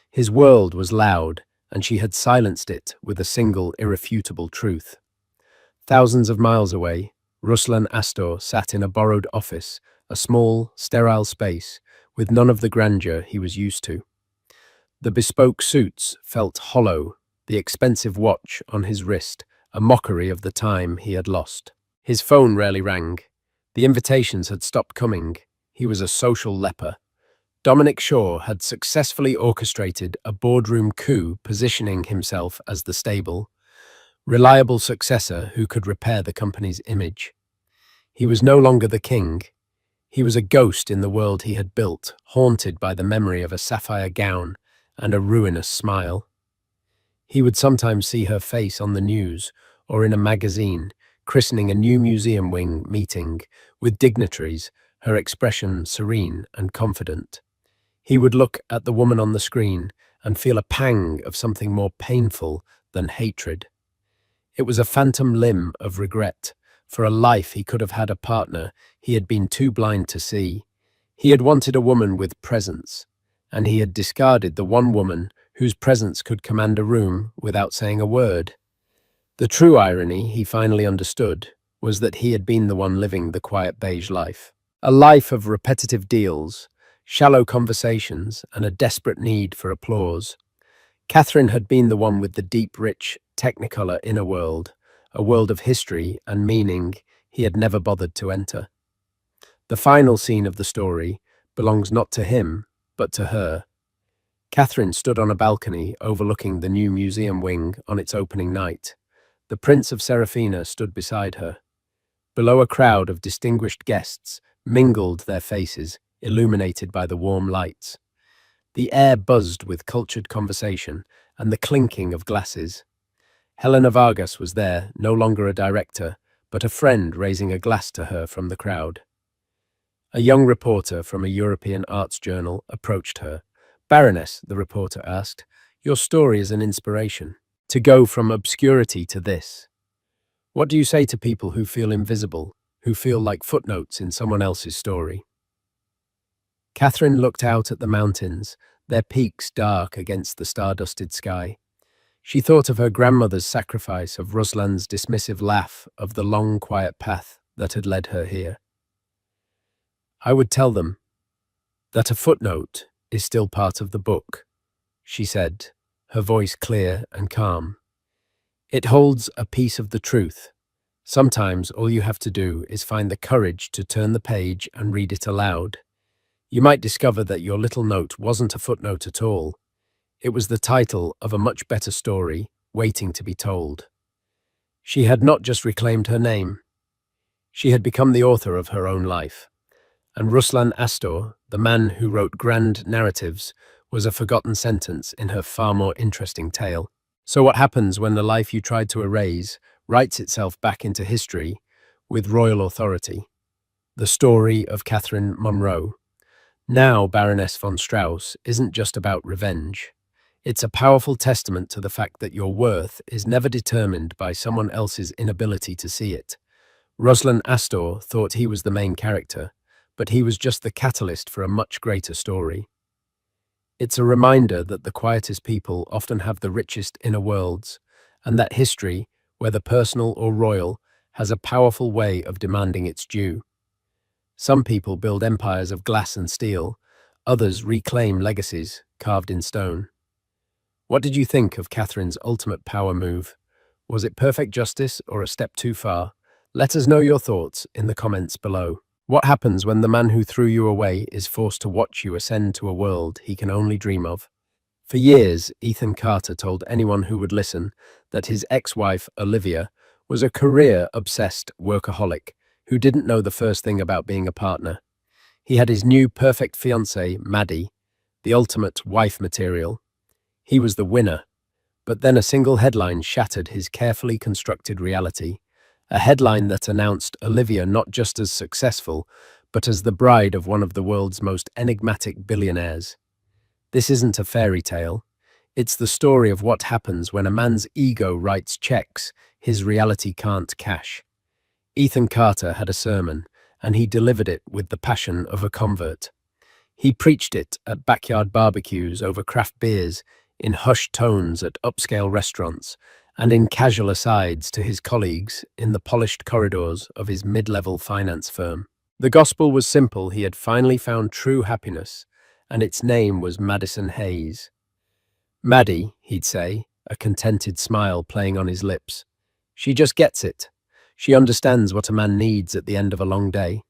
His world was loud, and she had silenced it with a single, irrefutable truth. Thousands of miles away, Ruslan Astor sat in a borrowed office, a small, sterile space, with none of the grandeur he was used to. The bespoke suits felt hollow, the expensive watch on his wrist, a mockery of the time he had lost. His phone rarely rang. The invitations had stopped coming. He was a social leper. Dominic Shaw had successfully orchestrated a boardroom coup, positioning himself as the stable, reliable successor who could repair the company's image. He was no longer the king. He was a ghost in the world he had built, haunted by the memory of a sapphire gown and a ruinous smile. He would sometimes see her face on the news or in a magazine, christening a new museum wing meeting with dignitaries, her expression serene and confident. He would look at the woman on the screen and feel a pang of something more painful than hatred. It was a phantom limb of regret for a life he could have had, a partner he had been too blind to see. He had wanted a woman with presence, and he had discarded the one woman whose presence could command a room without saying a word. The true irony, he finally understood, was that he had been the one living the quiet beige life. A life of repetitive deals, shallow conversations, and a desperate need for applause. Catherine had been the one with the deep, rich, technicolor inner world, a world of history and meaning he had never bothered to enter. The final scene of the story belongs not to him, but to her. Catherine stood on a balcony overlooking the new museum wing on its opening night. The Prince of Saraphina stood beside her. Below, a crowd of distinguished guests mingled, their faces illuminated by the warm lights. The air buzzed with cultured conversation, and the clinking of glasses. Helena Vargas was there, no longer a director, but a friend raising a glass to her from the crowd. A young reporter from a European arts journal approached her. "Baroness," the reporter asked, "your story is an inspiration. To go from obscurity to this. What do you say to people who feel invisible, who feel like footnotes in someone else's story?" Catherine looked out at the mountains, their peaks dark against the star-dusted sky. She thought of her grandmother's sacrifice, of Ruslan's dismissive laugh, of the long, quiet path that had led her here. "I would tell them that a footnote is still part of the book," she said, her voice clear and calm. "It holds a piece of the truth. Sometimes all you have to do is find the courage to turn the page and read it aloud. You might discover that your little note wasn't a footnote at all. It was the title of a much better story waiting to be told." She had not just reclaimed her name. She had become the author of her own life. And Ruslan Astor, the man who wrote grand narratives, was a forgotten sentence in her far more interesting tale. So what happens when the life you tried to erase writes itself back into history with royal authority? The story of Catherine Monroe, now Baroness von Strauss, isn't just about revenge. It's a powerful testament to the fact that your worth is never determined by someone else's inability to see it. Ruslan Astor thought he was the main character, but he was just the catalyst for a much greater story. It's a reminder that the quietest people often have the richest inner worlds, and that history, whether personal or royal, has a powerful way of demanding its due. Some people build empires of glass and steel, others reclaim legacies carved in stone. What did you think of Catherine's ultimate power move? Was it perfect justice or a step too far? Let us know your thoughts in the comments below. What happens when the man who threw you away is forced to watch you ascend to a world he can only dream of? For years, Ethan Carter told anyone who would listen that his ex-wife, Olivia, was a career-obsessed workaholic who didn't know the first thing about being a partner. He had his new perfect fiancée, Maddie, the ultimate wife material. He was the winner. But then a single headline shattered his carefully constructed reality. A headline that announced Olivia not just as successful, but as the bride of one of the world's most enigmatic billionaires. This isn't a fairy tale. It's the story of what happens when a man's ego writes checks his reality can't cash. Ethan Carter had a sermon, and he delivered it with the passion of a convert. He preached it at backyard barbecues over craft beers, in hushed tones at upscale restaurants, and in casual asides to his colleagues in the polished corridors of his mid-level finance firm. The gospel was simple. He had finally found true happiness, and its name was Madison Hayes. "Maddie," he'd say, a contented smile playing on his lips. "She just gets it. She understands what a man needs at the end of a long day."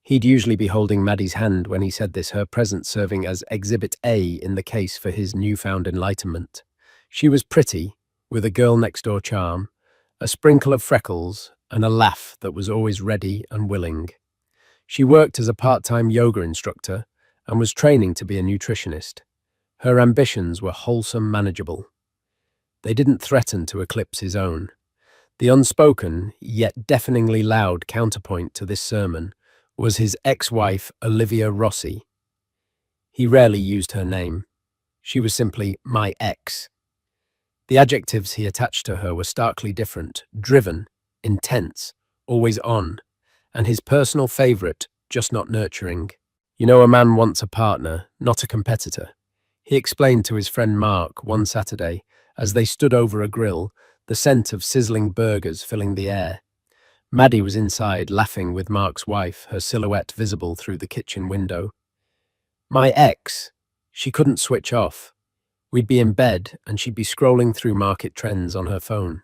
He'd usually be holding Maddie's hand when he said this, her presence serving as Exhibit A in the case for his newfound enlightenment. She was pretty, with a girl-next-door charm, a sprinkle of freckles, and a laugh that was always ready and willing. She worked as a part-time yoga instructor and was training to be a nutritionist. Her ambitions were wholesome, manageable. They didn't threaten to eclipse his own. The unspoken, yet deafeningly loud counterpoint to this sermon was his ex-wife, Olivia Rossi. He rarely used her name. She was simply my ex. The adjectives he attached to her were starkly different: driven, intense, always on, and his personal favorite, just not nurturing. "You know, a man wants a partner, not a competitor," he explained to his friend Mark one Saturday as they stood over a grill, the scent of sizzling burgers filling the air. Maddie was inside, laughing with Mark's wife, her silhouette visible through the kitchen window. My ex, she couldn't switch off. We'd be in bed, and she'd be scrolling through market trends on her phone.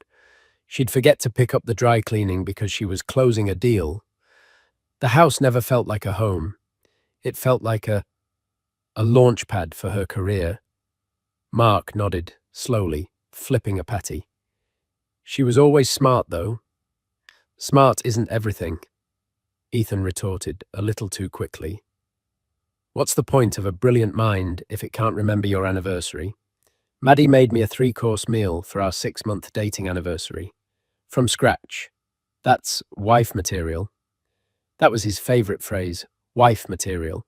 She'd forget to pick up the dry cleaning because she was closing a deal. The house never felt like a home. It felt like a launch pad for her career. Mark nodded, slowly, flipping a patty. "She was always smart, though." "Smart isn't everything," Ethan retorted, a little too quickly. "What's the point of a brilliant mind if it can't remember your anniversary?" Maddie made me a three-course meal for our 6-month dating anniversary. From scratch. That's wife material. That was his favourite phrase, wife material.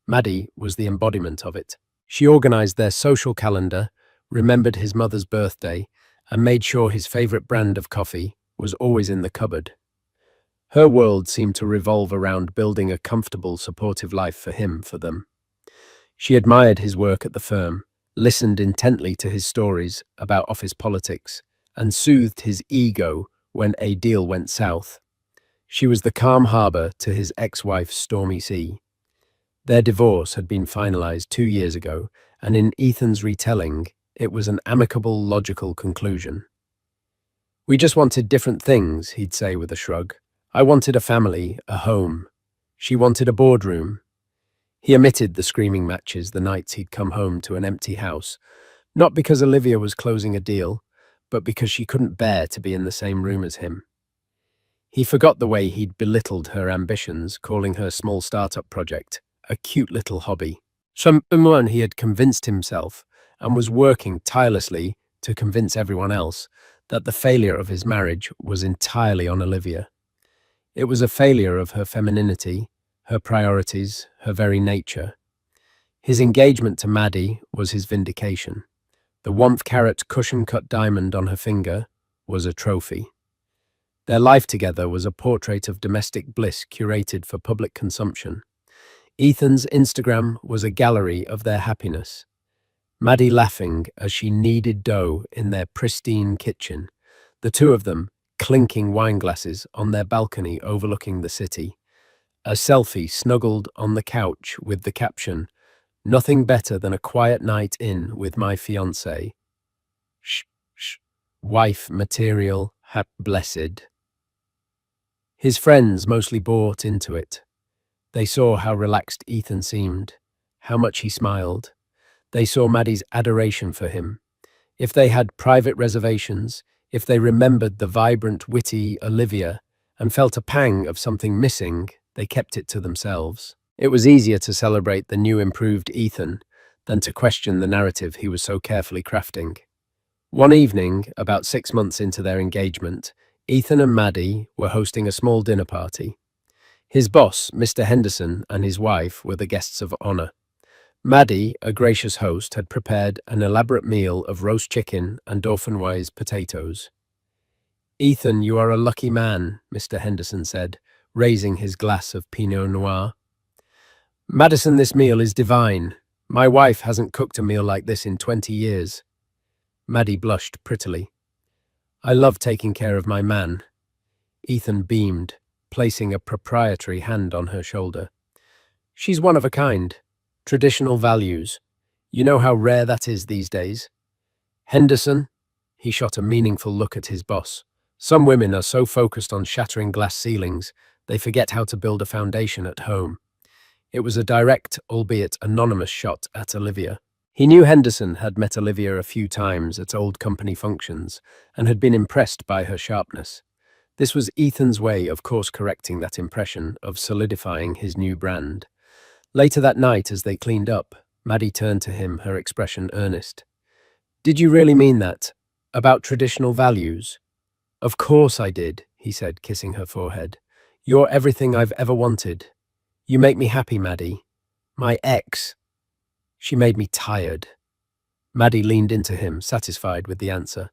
Maddie was the embodiment of it. She organised their social calendar, remembered his mother's birthday, and made sure his favourite brand of coffee was always in the cupboard. Her world seemed to revolve around building a comfortable, supportive life for them. She admired his work at the firm, listened intently to his stories about office politics, and soothed his ego when a deal went south. She was the calm harbour to his ex-wife's stormy sea. Their divorce had been finalised 2 years ago, and in Ethan's retelling, it was an amicable, logical conclusion. "We just wanted different things," he'd say with a shrug. "I wanted a family, a home. She wanted a boardroom." He omitted the screaming matches the nights he'd come home to an empty house, not because Olivia was closing a deal, but because she couldn't bear to be in the same room as him. He forgot the way he'd belittled her ambitions, calling her small startup project a cute little hobby. Someone he had convinced himself, and was working tirelessly to convince everyone else, that the failure of his marriage was entirely on Olivia. It was a failure of her femininity, her priorities, her very nature. His engagement to Maddie was his vindication. The 1-carat cushion-cut diamond on her finger was a trophy. Their life together was a portrait of domestic bliss curated for public consumption. Ethan's Instagram was a gallery of their happiness. Maddie laughing as she kneaded dough in their pristine kitchen, the two of them clinking wine glasses on their balcony overlooking the city. A selfie snuggled on the couch with the caption, "Nothing better than a quiet night in with my fiancé. Shh. Wife material, blessed." His friends mostly bought into it. They saw how relaxed Ethan seemed, how much he smiled. They saw Maddie's adoration for him. If they had private reservations, if they remembered the vibrant, witty Olivia and felt a pang of something missing, they kept it to themselves. It was easier to celebrate the new improved Ethan than to question the narrative he was so carefully crafting. One evening, about 6 months into their engagement, Ethan and Maddie were hosting a small dinner party. His boss, Mr. Henderson, and his wife were the guests of honour. Maddie, a gracious host, had prepared an elaborate meal of roast chicken and Dauphinoise potatoes. "Ethan, you are a lucky man," Mr. Henderson said, raising his glass of Pinot Noir. "Madison, this meal is divine. My wife hasn't cooked a meal like this in 20 years. Maddie blushed prettily. "I love taking care of my man." Ethan beamed, placing a proprietary hand on her shoulder. "She's one of a kind. Traditional values. You know how rare that is these days." "Henderson," he shot a meaningful look at his boss. "Some women are so focused on shattering glass ceilings, they forget how to build a foundation at home." It was a direct, albeit anonymous shot at Olivia. He knew Henderson had met Olivia a few times at old company functions and had been impressed by her sharpness. This was Ethan's way of course-correcting that impression, of solidifying his new brand. Later that night, as they cleaned up, Maddie turned to him, her expression earnest. "Did you really mean that? About traditional values?" "Of course I did," he said, kissing her forehead. "You're everything I've ever wanted. You make me happy, Maddie. My ex. She made me tired." Maddie leaned into him, satisfied with the answer.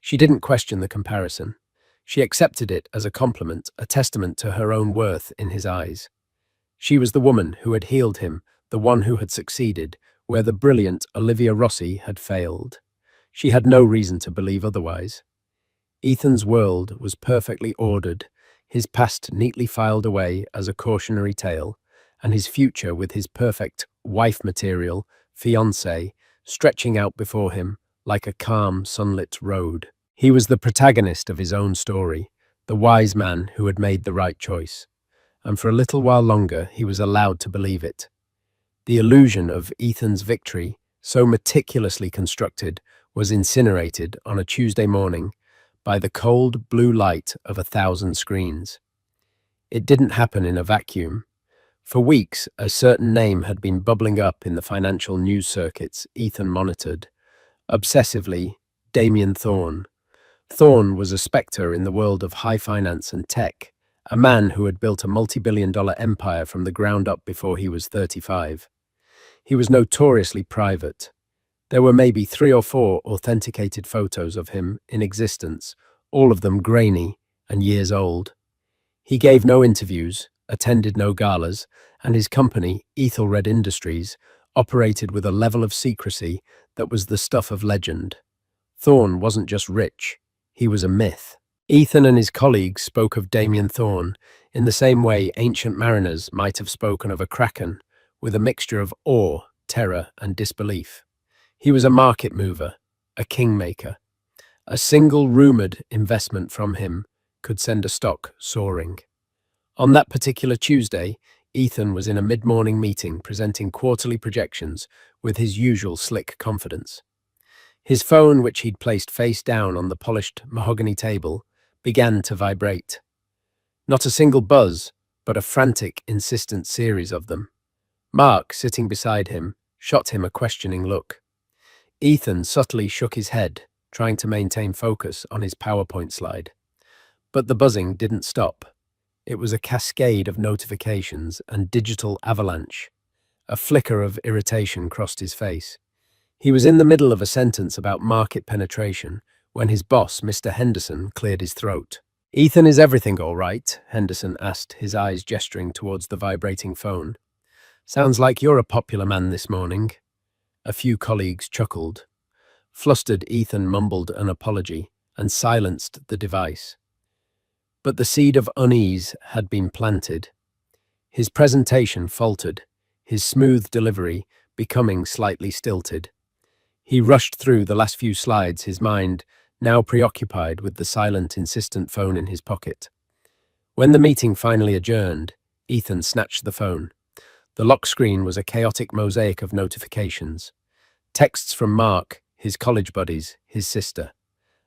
She didn't question the comparison. She accepted it as a compliment, a testament to her own worth in his eyes. She was the woman who had healed him, the one who had succeeded, where the brilliant Olivia Rossi had failed. She had no reason to believe otherwise. Ethan's world was perfectly ordered, his past neatly filed away as a cautionary tale, and his future with his perfect wife material, fiancé, stretching out before him like a calm, sunlit road. He was the protagonist of his own story, the wise man who had made the right choice. And for a little while longer, he was allowed to believe it. The illusion of Ethan's victory, so meticulously constructed, was incinerated on a Tuesday morning by the cold blue light of 1,000 screens. It didn't happen in a vacuum. For weeks, a certain name had been bubbling up in the financial news circuits Ethan monitored. Obsessively, Damien Thorne. Thorne was a spectre in the world of high finance and tech, a man who had built a multi-billion-dollar empire from the ground up before he was 35. He was notoriously private. There were maybe 3 or 4 authenticated photos of him in existence, all of them grainy and years old. He gave no interviews, attended no galas, and his company, Ethelred Industries, operated with a level of secrecy that was the stuff of legend. Thorne wasn't just rich, he was a myth. Ethan and his colleagues spoke of Damien Thorne in the same way ancient mariners might have spoken of a kraken, with a mixture of awe, terror, and disbelief. He was a market mover, a kingmaker. A single rumoured investment from him could send a stock soaring. On that particular Tuesday, Ethan was in a mid-morning meeting presenting quarterly projections with his usual slick confidence. His phone, which he'd placed face down on the polished mahogany table, began to vibrate. Not a single buzz, but a frantic, insistent series of them. Mark, sitting beside him, shot him a questioning look. Ethan subtly shook his head, trying to maintain focus on his PowerPoint slide. But the buzzing didn't stop. It was a cascade of notifications and digital avalanche. A flicker of irritation crossed his face. He was in the middle of a sentence about market penetration when his boss, Mr. Henderson, cleared his throat. "Ethan, is everything all right?" Henderson asked, his eyes gesturing towards the vibrating phone. "Sounds like you're a popular man this morning." A few colleagues chuckled. Flustered, Ethan mumbled an apology and silenced the device. But the seed of unease had been planted. His presentation faltered, his smooth delivery becoming slightly stilted. He rushed through the last few slides, his mind now preoccupied with the silent, insistent phone in his pocket. When the meeting finally adjourned, Ethan snatched the phone. The lock screen was a chaotic mosaic of notifications. Texts from Mark, his college buddies, his sister.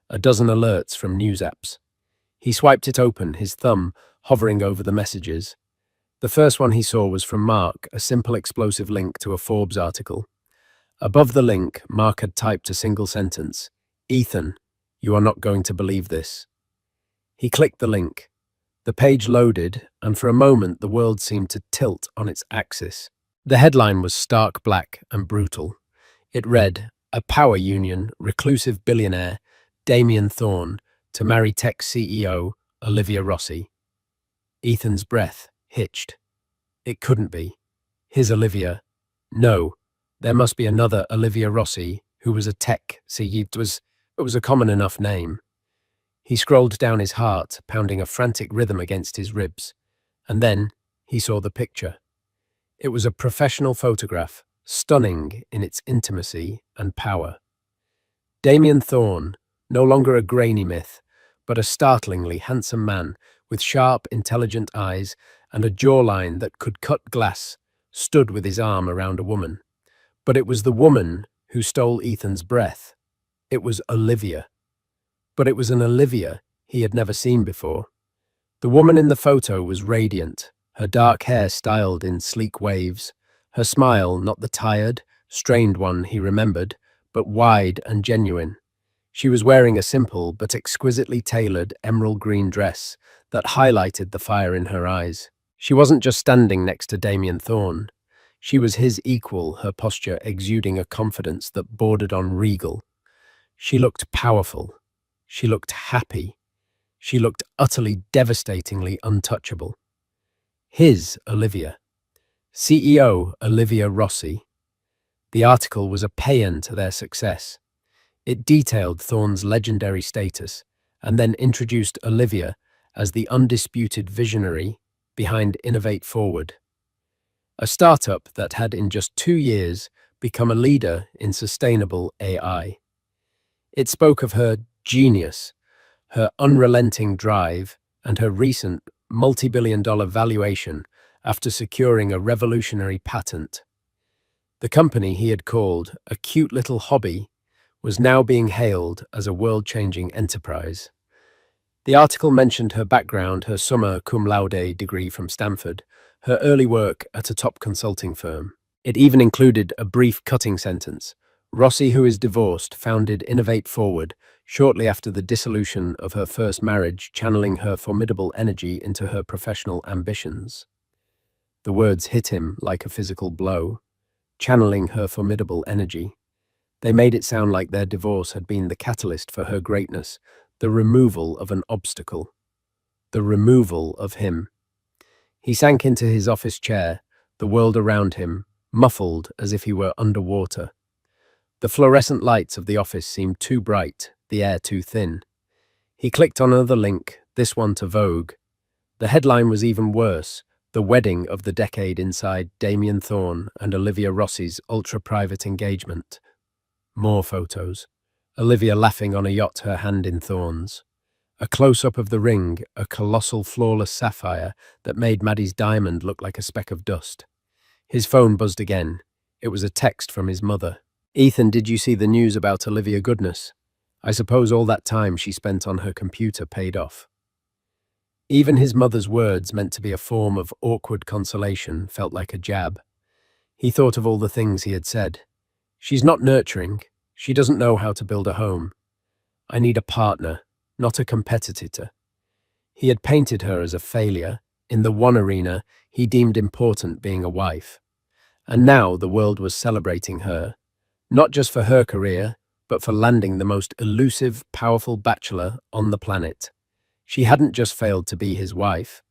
A dozen alerts from news apps. He swiped it open, his thumb hovering over the messages. The first one he saw was from Mark, a simple explosive link to a Forbes article. Above the link, Mark had typed a single sentence. "Ethan, you are not going to believe this." He clicked the link. The page loaded, and for a moment the world seemed to tilt on its axis. The headline was stark black and brutal. It read, "A power union, reclusive billionaire, Damien Thorne, to marry tech CEO, Olivia Rossi." Ethan's breath hitched. It couldn't be. His Olivia. No, there must be another Olivia Rossi, who was a tech CEO. It was a common enough name. He scrolled down his heart, pounding a frantic rhythm against his ribs. And then he saw the picture. It was a professional photograph, stunning in its intimacy and power. Damien Thorne, no longer a grainy myth, but a startlingly handsome man with sharp, intelligent eyes and a jawline that could cut glass, stood with his arm around a woman. But it was the woman who stole Ethan's breath. It was Olivia. But it was an Olivia he had never seen before. The woman in the photo was radiant, her dark hair styled in sleek waves, her smile not the tired, strained one he remembered, but wide and genuine. She was wearing a simple but exquisitely tailored emerald green dress that highlighted the fire in her eyes. She wasn't just standing next to Damien Thorne. She was his equal, her posture exuding a confidence that bordered on regal. She looked powerful. She looked happy. She looked utterly, devastatingly untouchable. His Olivia. CEO Olivia Rossi. The article was a paean to their success. It detailed Thorne's legendary status and then introduced Olivia as the undisputed visionary behind Innovate Forward, a startup that had in just 2 years become a leader in sustainable AI. It spoke of her genius, her unrelenting drive, and her recent multi-billion-dollar valuation after securing a revolutionary patent. The company he had called a cute little hobby was now being hailed as a world-changing enterprise. The article mentioned her background, her summa cum laude degree from Stanford, her early work at a top consulting firm. It even included a brief cutting sentence. Rossi, who is divorced, founded Innovate Forward shortly after the dissolution of her first marriage, channeling her formidable energy into her professional ambitions. The words hit him like a physical blow. Channeling her formidable energy. They made it sound like their divorce had been the catalyst for her greatness, the removal of an obstacle, the removal of him. He sank into his office chair, the world around him, muffled as if he were underwater. The fluorescent lights of the office seemed too bright, the air too thin. He clicked on another link, this one to Vogue. The headline was even worse: the wedding of the decade inside Damien Thorne and Olivia Rossi's ultra-private engagement. More photos. Olivia laughing on a yacht, her hand in Thorne's. A close-up of the ring, a colossal flawless sapphire that made Maddie's diamond look like a speck of dust. His phone buzzed again. It was a text from his mother. "Ethan, did you see the news about Olivia Goodness? I suppose all that time she spent on her computer paid off." Even his mother's words, meant to be a form of awkward consolation, felt like a jab. He thought of all the things he had said. "She's not nurturing. She doesn't know how to build a home. I need a partner, not a competitor." He had painted her as a failure in the one arena he deemed important, being a wife. And now the world was celebrating her, not just for her career, but for landing the most elusive, powerful bachelor on the planet. She hadn't just failed to be his wife.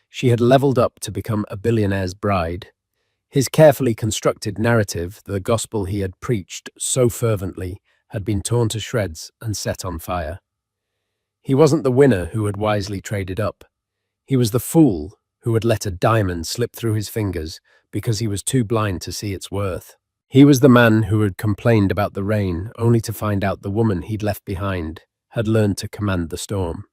She had leveled up to become a billionaire's bride. His carefully constructed narrative, the gospel he had preached so fervently, had been torn to shreds and set on fire. He wasn't the winner who had wisely traded up. He was the fool who had let a diamond slip through his fingers because he was too blind to see its worth. He was the man who had complained about the rain, only to find out the woman he'd left behind had learned to command the storm.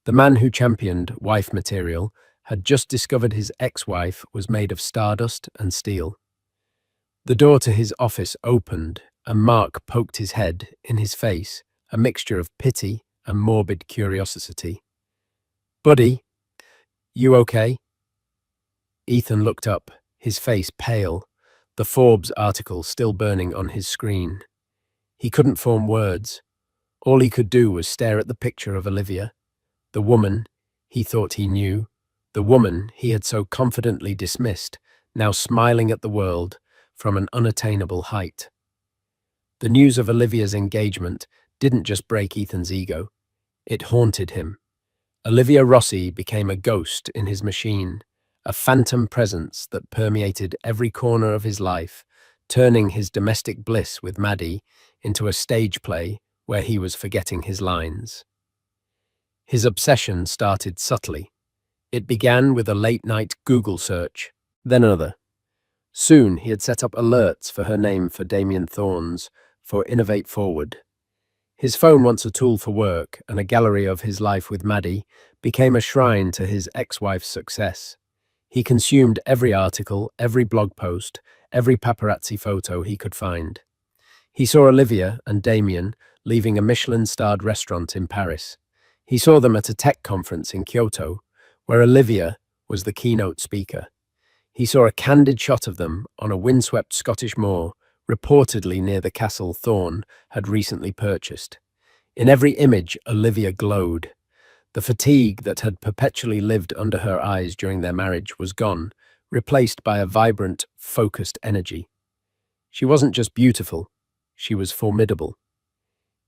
The man who championed wife material had just discovered his ex-wife was made of stardust and steel. The door to his office opened, and Mark poked his head in his face, a mixture of pity and morbid curiosity. "Buddy, you okay?" Ethan looked up, his face pale, the Forbes article still burning on his screen. He couldn't form words. All he could do was stare at the picture of Olivia, the woman he thought he knew, the woman he had so confidently dismissed, now smiling at the world from an unattainable height. The news of Olivia's engagement didn't just break Ethan's ego, it haunted him. Olivia Rossi became a ghost in his machine, a phantom presence that permeated every corner of his life, turning his domestic bliss with Maddie into a stage play where he was forgetting his lines. His obsession started subtly. It began with a late-night Google search, then another. Soon he had set up alerts for her name for Damien Thorne's, for Innovate Forward. His phone, once a tool for work and a gallery of his life with Maddie, became a shrine to his ex-wife's success. He consumed every article, every blog post, every paparazzi photo he could find. He saw Olivia and Damien leaving a Michelin-starred restaurant in Paris. He saw them at a tech conference in Kyoto, where Olivia was the keynote speaker. He saw a candid shot of them on a windswept Scottish moor, reportedly near the castle Thorne had recently purchased. In every image, Olivia glowed. The fatigue that had perpetually lived under her eyes during their marriage was gone, replaced by a vibrant, focused energy. She wasn't just beautiful, she was formidable.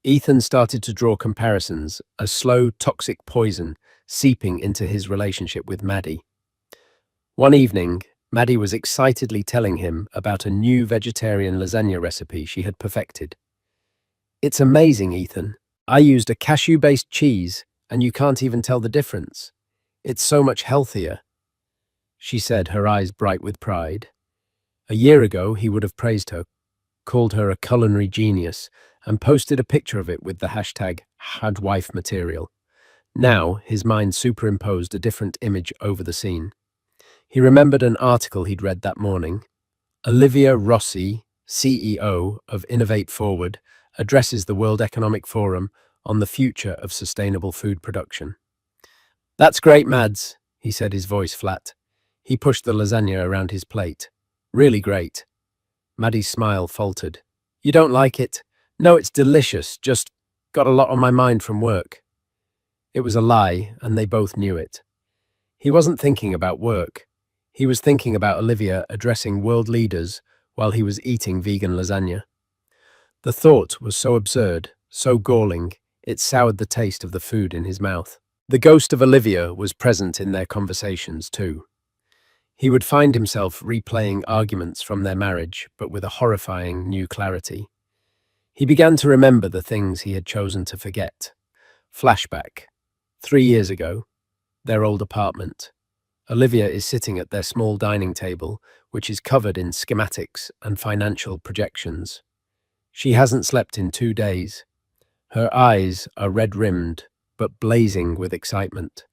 Ethan started to draw comparisons, a slow, toxic poison seeping into his relationship with Maddie. One evening, Maddie was excitedly telling him about a new vegetarian lasagna recipe she had perfected. "It's amazing, Ethan. I used a cashew-based cheese, and you can't even tell the difference. It's so much healthier," she said, her eyes bright with pride. A year ago, he would have praised her, called her a culinary genius, and posted a picture of it with the hashtag #HadWifeMaterial. Now, his mind superimposed a different image over the scene. He remembered an article he'd read that morning. Olivia Rossi, CEO of Innovate Forward, addresses the World Economic Forum on the future of sustainable food production. "That's great, Mads," he said, his voice flat. He pushed the lasagna around his plate. "Really great." Maddie's smile faltered. You don't like it? No, it's delicious, just got a lot on my mind from work. It was a lie, and they both knew it. He wasn't thinking about work. He was thinking about Olivia addressing world leaders while he was eating vegan lasagna. The thought was so absurd, so galling, it soured the taste of the food in his mouth. The ghost of Olivia was present in their conversations too. He would find himself replaying arguments from their marriage, but with a horrifying new clarity. He began to remember the things he had chosen to forget. Flashback. 3 years ago, their old apartment. Olivia is sitting at their small dining table, which is covered in schematics and financial projections. She hasn't slept in 2 days. Her eyes are red-rimmed, but blazing with excitement.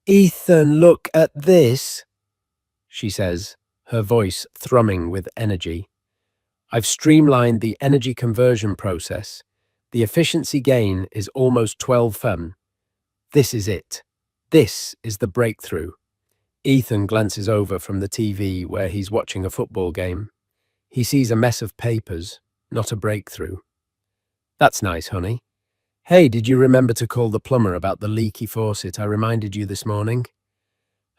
"Ethan, look at this," she says, her voice thrumming with energy. "I've streamlined the energy conversion process. The efficiency gain is almost 12 This is it. This is the breakthrough." Ethan glances over from the TV where he's watching a football game. He sees a mess of papers, not a breakthrough. "That's nice, honey. Hey, did you remember to call the plumber about the leaky faucet I reminded you this morning?"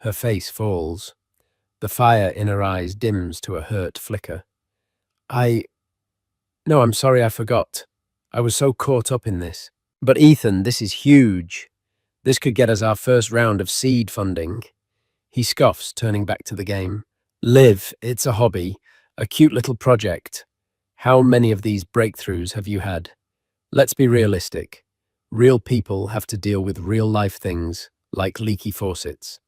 Her face falls. The fire in her eyes dims to a hurt flicker. No, I'm sorry, I forgot. I was so caught up in this. But Ethan, this is huge. This could get us our first round of seed funding." He scoffs, turning back to the game. "Liv, it's a hobby, a cute little project. How many of these breakthroughs have you had? Let's be realistic. Real people have to deal with real-life things, like leaky faucets."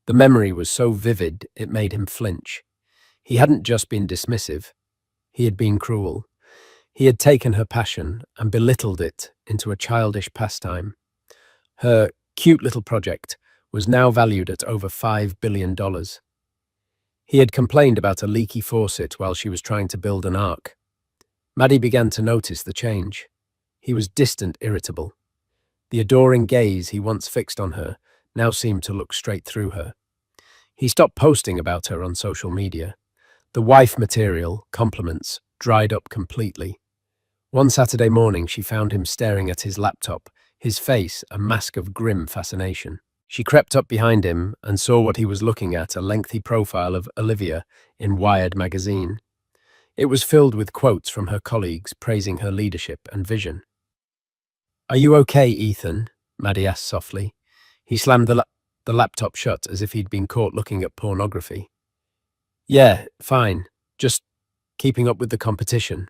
The memory was so vivid it made him flinch. He hadn't just been dismissive. He had been cruel. He had taken her passion and belittled it into a childish pastime. Her cute little project was now valued at over $5 billion. He had complained about a leaky faucet while she was trying to build an ark. Maddie began to notice the change. He was distant, irritable. The adoring gaze he once fixed on her now seemed to look straight through her. He stopped posting about her on social media. The wife material, compliments, dried up completely. One Saturday morning, she found him staring at his laptop, his face a mask of grim fascination. She crept up behind him and saw what he was looking at, a lengthy profile of Olivia in Wired magazine. It was filled with quotes from her colleagues praising her leadership and vision. "Are you okay, Ethan?" Maddie asked softly. He slammed the laptop shut as if he'd been caught looking at pornography. "Yeah, fine. Just keeping up with the competition."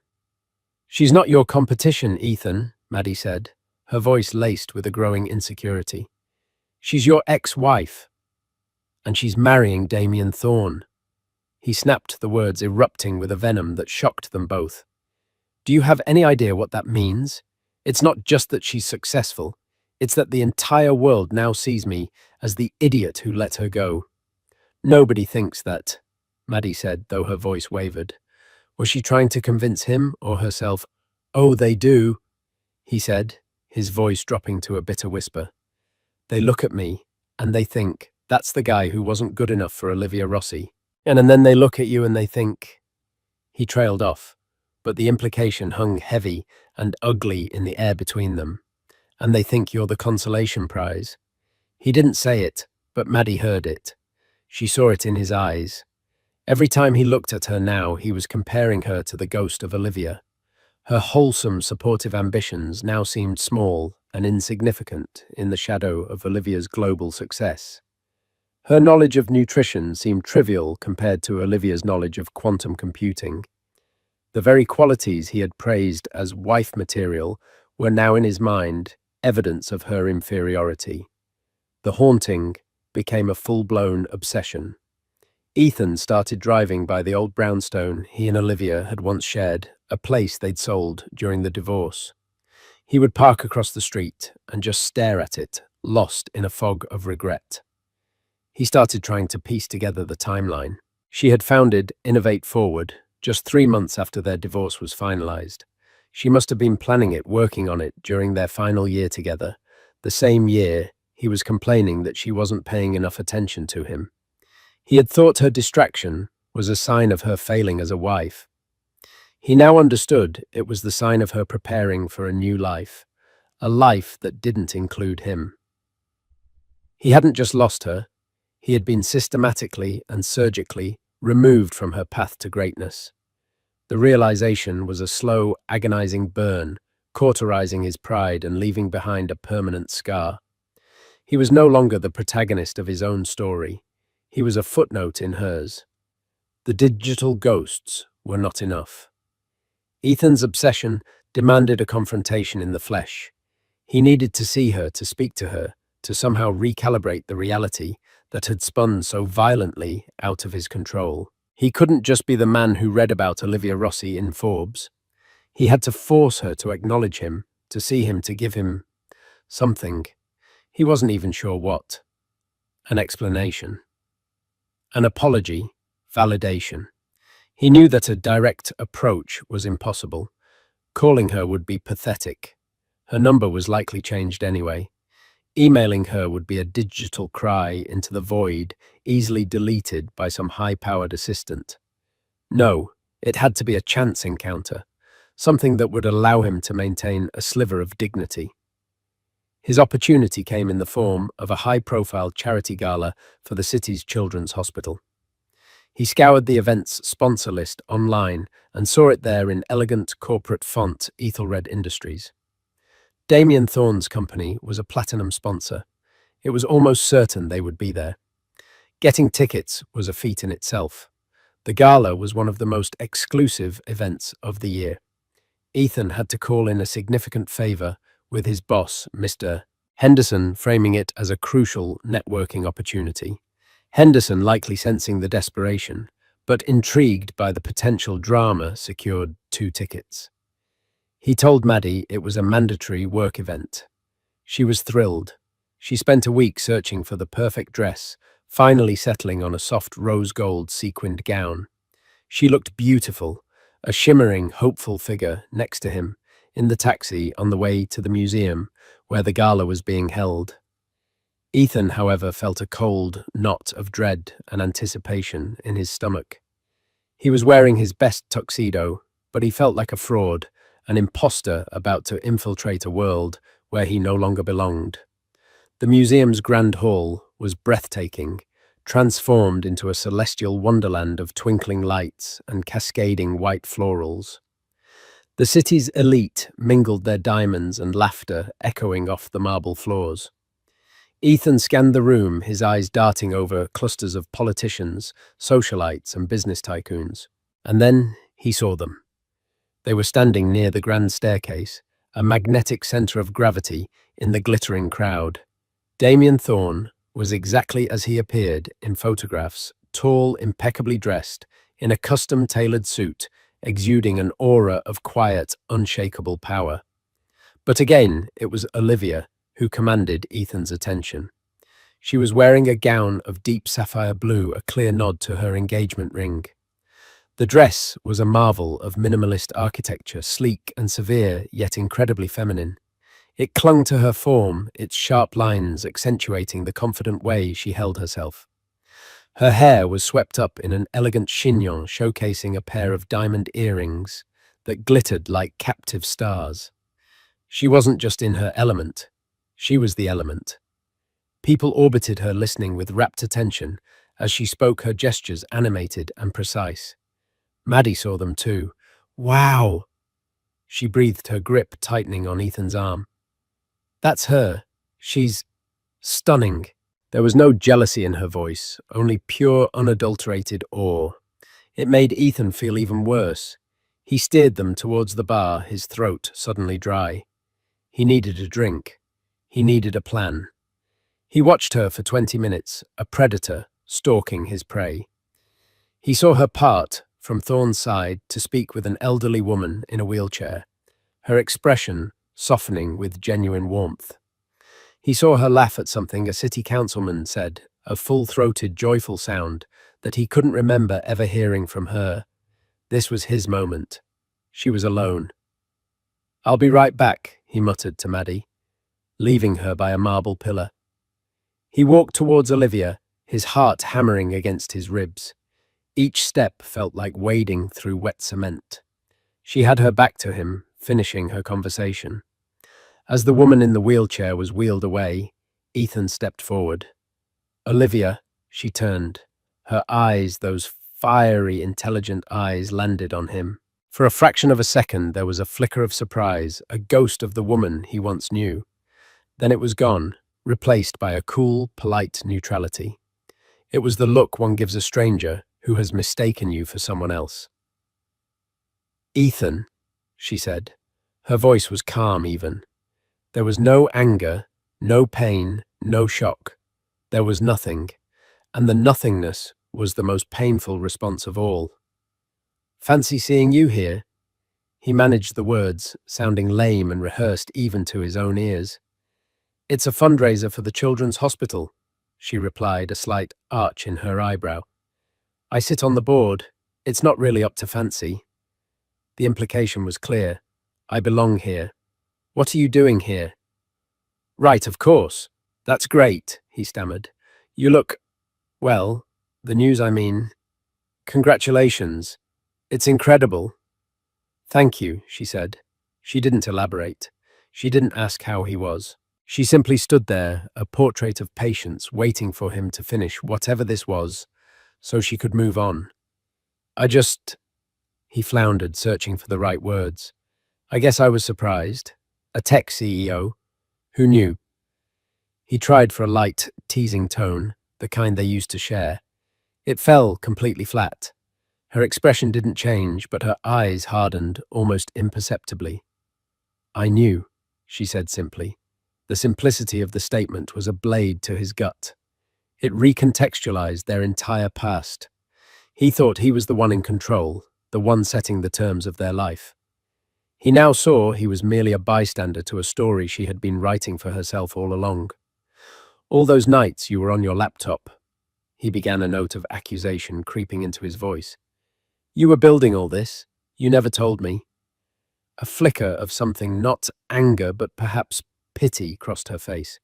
"She's not your competition, Ethan," Maddie said, her voice laced with a growing insecurity. "She's your ex-wife, and she's marrying Damien Thorne." He snapped the words, erupting with a venom that shocked them both. "Do you have any idea what that means? It's not just that she's successful, it's that the entire world now sees me as the idiot who let her go." "Nobody thinks that," Maddie said, though her voice wavered. Was she trying to convince him or herself? "Oh, they do," he said, his voice dropping to a bitter whisper. "They look at me, and they think, that's the guy who wasn't good enough for Olivia Rossi. And then they look at you and they think..." He trailed off, but the implication hung heavy and ugly in the air between them. "And they think you're the consolation prize." He didn't say it, but Maddie heard it. She saw it in his eyes. Every time he looked at her now, he was comparing her to the ghost of Olivia. Her wholesome, supportive ambitions now seemed small and insignificant in the shadow of Olivia's global success. Her knowledge of nutrition seemed trivial compared to Olivia's knowledge of quantum computing. The very qualities he had praised as wife material were now in his mind evidence of her inferiority. The haunting became a full-blown obsession. Ethan started driving by the old brownstone he and Olivia had once shared, a place they'd sold during the divorce. He would park across the street and just stare at it, lost in a fog of regret. He started trying to piece together the timeline. She had founded Innovate Forward just 3 months after their divorce was finalized. She must have been planning it, working on it during their final year together, the same year he was complaining that she wasn't paying enough attention to him. He had thought her distraction was a sign of her failing as a wife. He now understood it was the sign of her preparing for a new life, a life that didn't include him. He hadn't just lost her, he had been systematically and surgically removed from her path to greatness. The realization was a slow, agonizing burn, cauterizing his pride and leaving behind a permanent scar. He was no longer the protagonist of his own story. He was a footnote in hers. The digital ghosts were not enough. Ethan's obsession demanded a confrontation in the flesh. He needed to see her, to speak to her, to somehow recalibrate the reality that had spun so violently out of his control. He couldn't just be the man who read about Olivia Rossi in Forbes. He had to force her to acknowledge him, to see him, to give him something. He wasn't even sure what. An explanation. An apology. Validation. He knew that a direct approach was impossible. Calling her would be pathetic. Her number was likely changed anyway. Emailing her would be a digital cry into the void, easily deleted by some high-powered assistant. No, it had to be a chance encounter, something that would allow him to maintain a sliver of dignity. His opportunity came in the form of a high-profile charity gala for the city's children's hospital. He scoured the event's sponsor list online and saw it there in elegant corporate font Ethelred Industries. Damien Thorne's company was a platinum sponsor. It was almost certain they would be there. Getting tickets was a feat in itself. The gala was one of the most exclusive events of the year. Ethan had to call in a significant favor with his boss, Mr. Henderson, framing it as a crucial networking opportunity. Henderson, likely sensing the desperation, but intrigued by the potential drama, secured 2 tickets. He told Maddie it was a mandatory work event. She was thrilled. She spent a week searching for the perfect dress, finally settling on a soft rose gold sequined gown. She looked beautiful, a shimmering, hopeful figure next to him, in the taxi on the way to the museum where the gala was being held. Ethan, however, felt a cold knot of dread and anticipation in his stomach. He was wearing his best tuxedo, but he felt like a fraud, an imposter about to infiltrate a world where he no longer belonged. The museum's grand hall was breathtaking, transformed into a celestial wonderland of twinkling lights and cascading white florals. The city's elite mingled their diamonds and laughter echoing off the marble floors. Ethan scanned the room, his eyes darting over clusters of politicians, socialites, and business tycoons. And then he saw them. They were standing near the grand staircase, a magnetic center of gravity in the glittering crowd. Damien Thorne was exactly as he appeared in photographs, tall, impeccably dressed, in a custom-tailored suit, exuding an aura of quiet, unshakable power. But again, it was Olivia who commanded Ethan's attention. She was wearing a gown of deep sapphire blue, a clear nod to her engagement ring. The dress was a marvel of minimalist architecture, sleek and severe, yet incredibly feminine. It clung to her form, its sharp lines accentuating the confident way she held herself. Her hair was swept up in an elegant chignon, showcasing a pair of diamond earrings that glittered like captive stars. She wasn't just in her element, she was the element. People orbited her, listening with rapt attention as she spoke, her gestures animated and precise. Maddie saw them too. Wow! She breathed, her grip tightening on Ethan's arm. That's her. She's stunning. There was no jealousy in her voice, only pure, unadulterated awe. It made Ethan feel even worse. He steered them towards the bar, his throat suddenly dry. He needed a drink. He needed a plan. He watched her for 20 minutes, a predator stalking his prey. He saw her part from Thorne's side to speak with an elderly woman in a wheelchair, her expression softening with genuine warmth. He saw her laugh at something a city councilman said, a full-throated, joyful sound that he couldn't remember ever hearing from her. This was his moment. She was alone. "I'll be right back," he muttered to Maddie, leaving her by a marble pillar. He walked towards Olivia, his heart hammering against his ribs. Each step felt like wading through wet cement. She had her back to him, finishing her conversation. As the woman in the wheelchair was wheeled away, Ethan stepped forward. Olivia, she turned. Her eyes, those fiery, intelligent eyes, landed on him. For a fraction of a second, there was a flicker of surprise, a ghost of the woman he once knew. Then it was gone, replaced by a cool, polite neutrality. It was the look one gives a stranger who has mistaken you for someone else. Ethan, she said. Her voice was calm even. There was no anger, no pain, no shock. There was nothing, and the nothingness was the most painful response of all. Fancy seeing you here. He managed the words, sounding lame and rehearsed even to his own ears. It's a fundraiser for the Children's Hospital, she replied, a slight arch in her eyebrow. I sit on the board. It's not really up to Fancy. The implication was clear. I belong here. What are you doing here? Right, of course. That's great, he stammered. You look, well, the news I mean. Congratulations. It's incredible. Thank you, she said. She didn't elaborate. She didn't ask how he was. She simply stood there, a portrait of patience, waiting for him to finish whatever this was, so she could move on. He floundered, searching for the right words. I guess I was surprised. A tech CEO. Who knew? He tried for a light, teasing tone, the kind they used to share. It fell completely flat. Her expression didn't change, but her eyes hardened almost imperceptibly. I knew, she said simply. The simplicity of the statement was a blade to his gut. It recontextualized their entire past. He thought he was the one in control, the one setting the terms of their life. He now saw he was merely a bystander to a story she had been writing for herself all along. All those nights you were on your laptop. He began, a note of accusation creeping into his voice. You were building all this. You never told me. A flicker of something, not anger, but perhaps pity, crossed her face.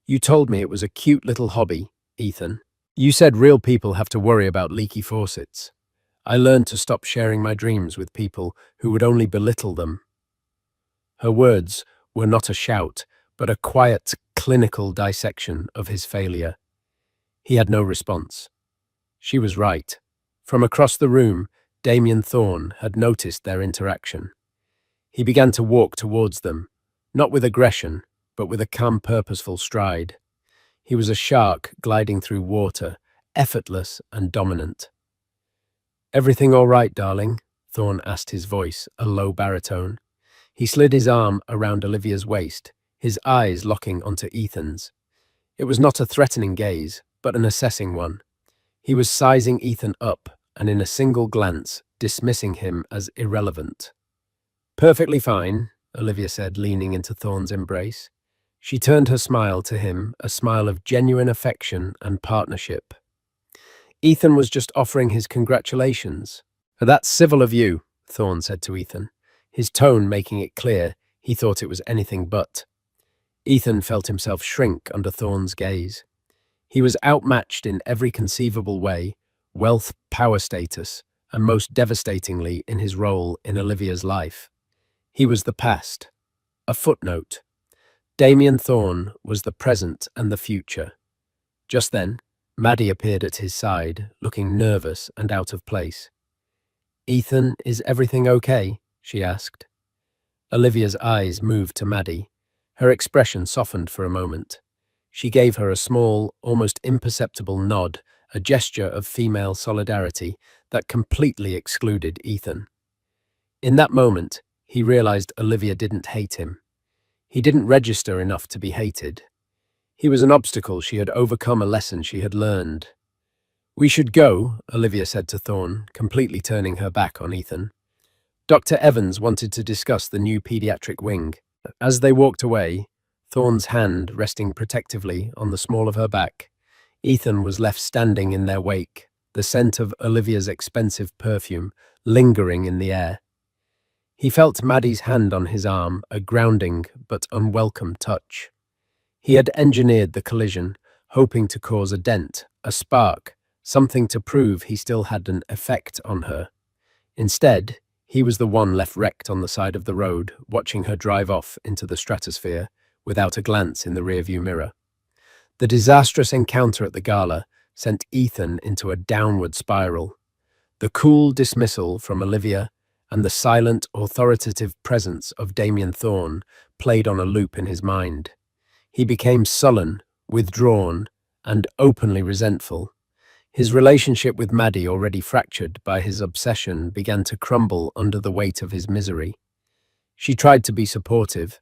You told me it was a cute little hobby, Ethan. You said real people have to worry about leaky faucets. I learned to stop sharing my dreams with people who would only belittle them. Her words were not a shout, but a quiet, clinical dissection of his failure. He had no response. She was right. From across the room, Damien Thorne had noticed their interaction. He began to walk towards them, not with aggression, but with a calm, purposeful stride. He was a shark gliding through water, effortless and dominant. Everything all right, darling? Thorne asked, his voice a low baritone. He slid his arm around Olivia's waist, his eyes locking onto Ethan's. It was not a threatening gaze, but an assessing one. He was sizing Ethan up, and in a single glance, dismissing him as irrelevant. Perfectly fine, Olivia said, leaning into Thorne's embrace. She turned her smile to him, a smile of genuine affection and partnership. Ethan was just offering his congratulations. That's civil of you, Thorne said to Ethan, his tone making it clear he thought it was anything but. Ethan felt himself shrink under Thorne's gaze. He was outmatched in every conceivable way, wealth, power, status, and most devastatingly in his role in Olivia's life. He was the past, a footnote. Damien Thorne was the present and the future. Just then, Maddie appeared at his side, looking nervous and out of place. Ethan, is everything okay? She asked. Olivia's eyes moved to Maddie. Her expression softened for a moment. She gave her a small, almost imperceptible nod, a gesture of female solidarity that completely excluded Ethan. In that moment, he realized Olivia didn't hate him. He didn't register enough to be hated. He was an obstacle she had overcome, a lesson she had learned. We should go, Olivia said to Thorne, completely turning her back on Ethan. Dr. Evans wanted to discuss the new pediatric wing. As they walked away, Thorne's hand resting protectively on the small of her back, Ethan was left standing in their wake, the scent of Olivia's expensive perfume lingering in the air. He felt Maddie's hand on his arm, a grounding but unwelcome touch. He had engineered the collision, hoping to cause a dent, a spark, something to prove he still had an effect on her. Instead, He was the one left wrecked on the side of the road, watching her drive off into the stratosphere without a glance in the rearview mirror. The disastrous encounter at the gala sent Ethan into a downward spiral. The cool dismissal from Olivia and the silent, authoritative presence of Damien Thorne played on a loop in his mind. He became sullen, withdrawn, and openly resentful. His relationship with Maddie, already fractured by his obsession, began to crumble under the weight of his misery. She tried to be supportive,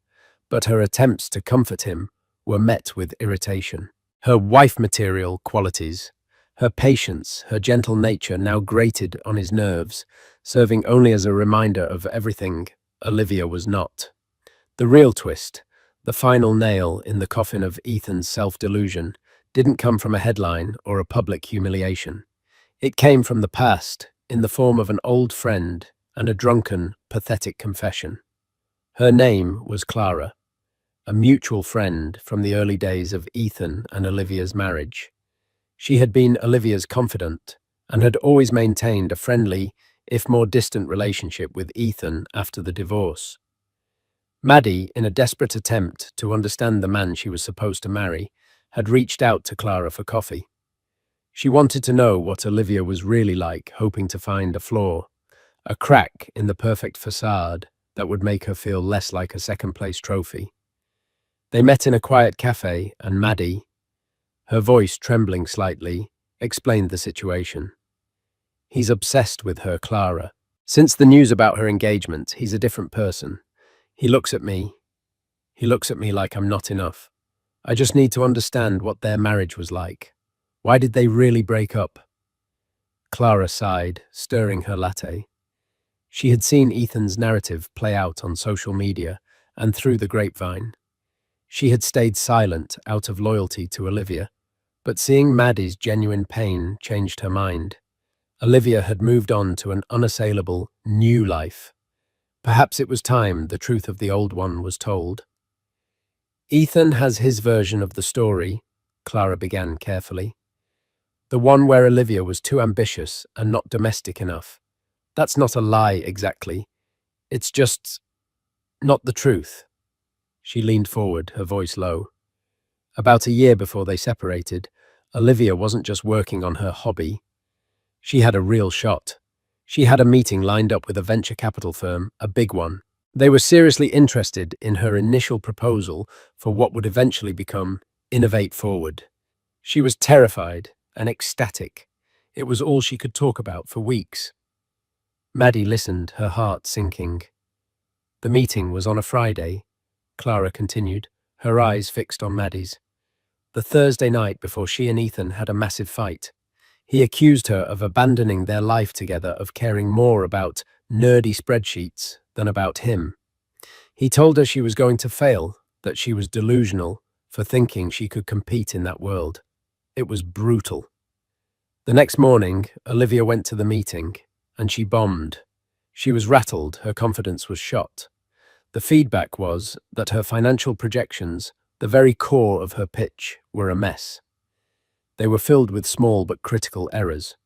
but her attempts to comfort him were met with irritation. Her wife-material qualities, her patience, her gentle nature now grated on his nerves, serving only as a reminder of everything Olivia was not. The real twist, the final nail in the coffin of Ethan's self-delusion, didn't come from a headline or a public humiliation. It came from the past, in the form of an old friend and a drunken, pathetic confession. Her name was Clara, a mutual friend from the early days of Ethan and Olivia's marriage. She had been Olivia's confidant and had always maintained a friendly, if more distant relationship with Ethan after the divorce. Maddie, in a desperate attempt to understand the man she was supposed to marry, had reached out to Clara for coffee. She wanted to know what Olivia was really like, hoping to find a flaw, a crack in the perfect facade that would make her feel less like a second-place trophy. They met in a quiet cafe, and Maddie, her voice trembling slightly, explained the situation. He's obsessed with her, Clara. Since the news about her engagement, he's a different person. He looks at me like I'm not enough. I just need to understand what their marriage was like. Why did they really break up? Clara sighed, stirring her latte. She had seen Ethan's narrative play out on social media and through the grapevine. She had stayed silent out of loyalty to Olivia, but seeing Maddie's genuine pain changed her mind. Olivia had moved on to an unassailable, new life. Perhaps it was time the truth of the old one was told. Ethan has his version of the story, Clara began carefully. The one where Olivia was too ambitious and not domestic enough. That's not a lie exactly. It's just not the truth. She leaned forward, her voice low. About a year before they separated, Olivia wasn't just working on her hobby. She had a real shot. She had a meeting lined up with a venture capital firm, a big one. They were seriously interested in her initial proposal for what would eventually become Innovate Forward. She was terrified and ecstatic. It was all she could talk about for weeks. Maddie listened, her heart sinking. The meeting was on a Friday, Clara continued, her eyes fixed on Maddie's. The Thursday night before she and Ethan had a massive fight. He accused her of abandoning their life together, of caring more about nerdy spreadsheets than about him. He told her she was going to fail, that she was delusional for thinking she could compete in that world. It was brutal. The next morning, Olivia went to the meeting, and she bombed. She was rattled, her confidence was shot. The feedback was that her financial projections, the very core of her pitch, were a mess. They were filled with small but critical errors.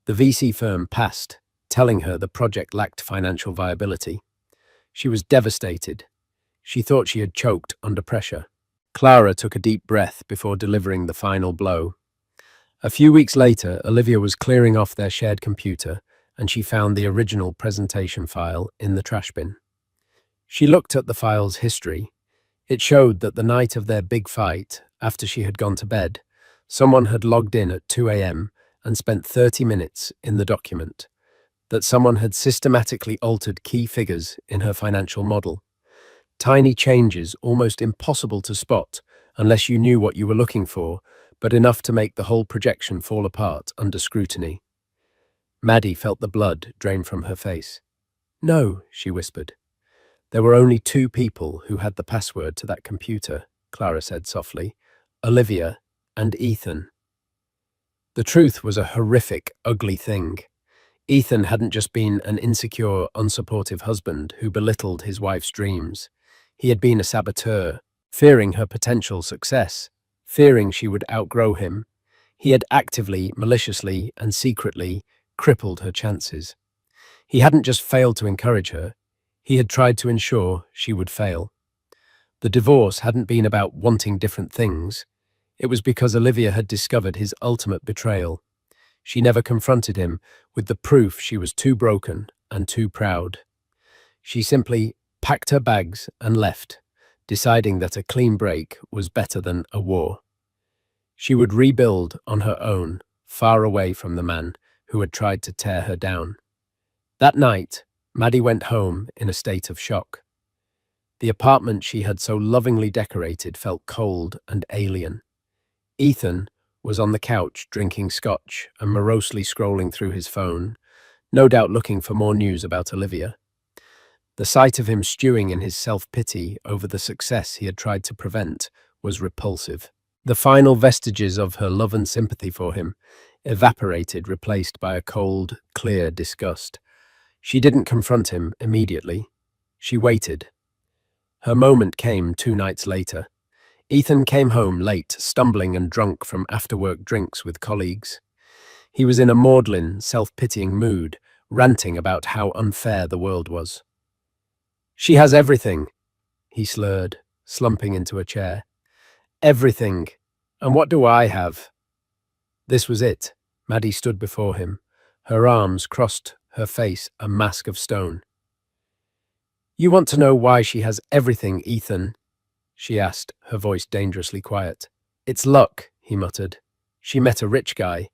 The VC firm passed, telling her the project lacked financial viability. She was devastated. She thought she had choked under pressure. Clara took a deep breath before delivering the final blow. A few weeks later, Olivia was clearing off their shared computer, and she found the original presentation file in the trash bin. She looked at the file's history. It showed that the night of their big fight, after she had gone to bed, someone had logged in at 2 a.m. and spent 30 minutes in the document, that someone had systematically altered key figures in her financial model. Tiny changes, almost impossible to spot unless you knew what you were looking for, but enough to make the whole projection fall apart under scrutiny. Maddie felt the blood drain from her face. "No," she whispered. "There were only two people who had the password to that computer," Clara said softly. "Olivia and Ethan." The truth was a horrific, ugly thing. Ethan hadn't just been an insecure, unsupportive husband who belittled his wife's dreams. He had been a saboteur, fearing her potential success, fearing she would outgrow him. He had actively, maliciously, and secretly crippled her chances. He hadn't just failed to encourage her, he had tried to ensure she would fail. The divorce hadn't been about wanting different things. It was because Olivia had discovered his ultimate betrayal. She never confronted him with the proof she was too broken and too proud. She simply packed her bags and left, deciding that a clean break was better than a war. She would rebuild on her own, far away from the man who had tried to tear her down. That night, Maddie went home in a state of shock. The apartment she had so lovingly decorated felt cold and alien. Ethan was on the couch drinking scotch and morosely scrolling through his phone, no doubt looking for more news about Olivia. The sight of him stewing in his self-pity over the success he had tried to prevent was repulsive. The final vestiges of her love and sympathy for him evaporated, replaced by a cold, clear disgust. She didn't confront him immediately. She waited. Her moment came 2 nights later. Ethan came home late, stumbling and drunk from after-work drinks with colleagues. He was in a maudlin, self-pitying mood, ranting about how unfair the world was. "She has everything," he slurred, slumping into a chair. "Everything. And what do I have?" This was it. Maddie stood before him, her arms crossed, her face a mask of stone. "You want to know why she has everything, Ethan?" she asked, her voice dangerously quiet. "It's luck," he muttered. "She met a rich guy."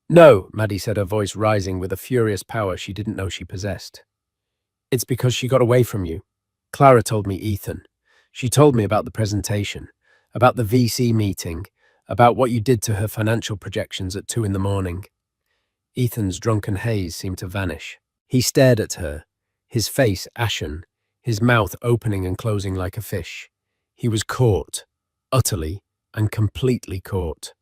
"No," Maddie said, her voice rising with a furious power she didn't know she possessed. "It's because she got away from you. Clara told me, Ethan. She told me about the presentation, about the VC meeting, about what you did to her financial projections at 2 in the morning." Ethan's drunken haze seemed to vanish. He stared at her, his face ashen, his mouth opening and closing like a fish. He was caught, utterly and completely caught.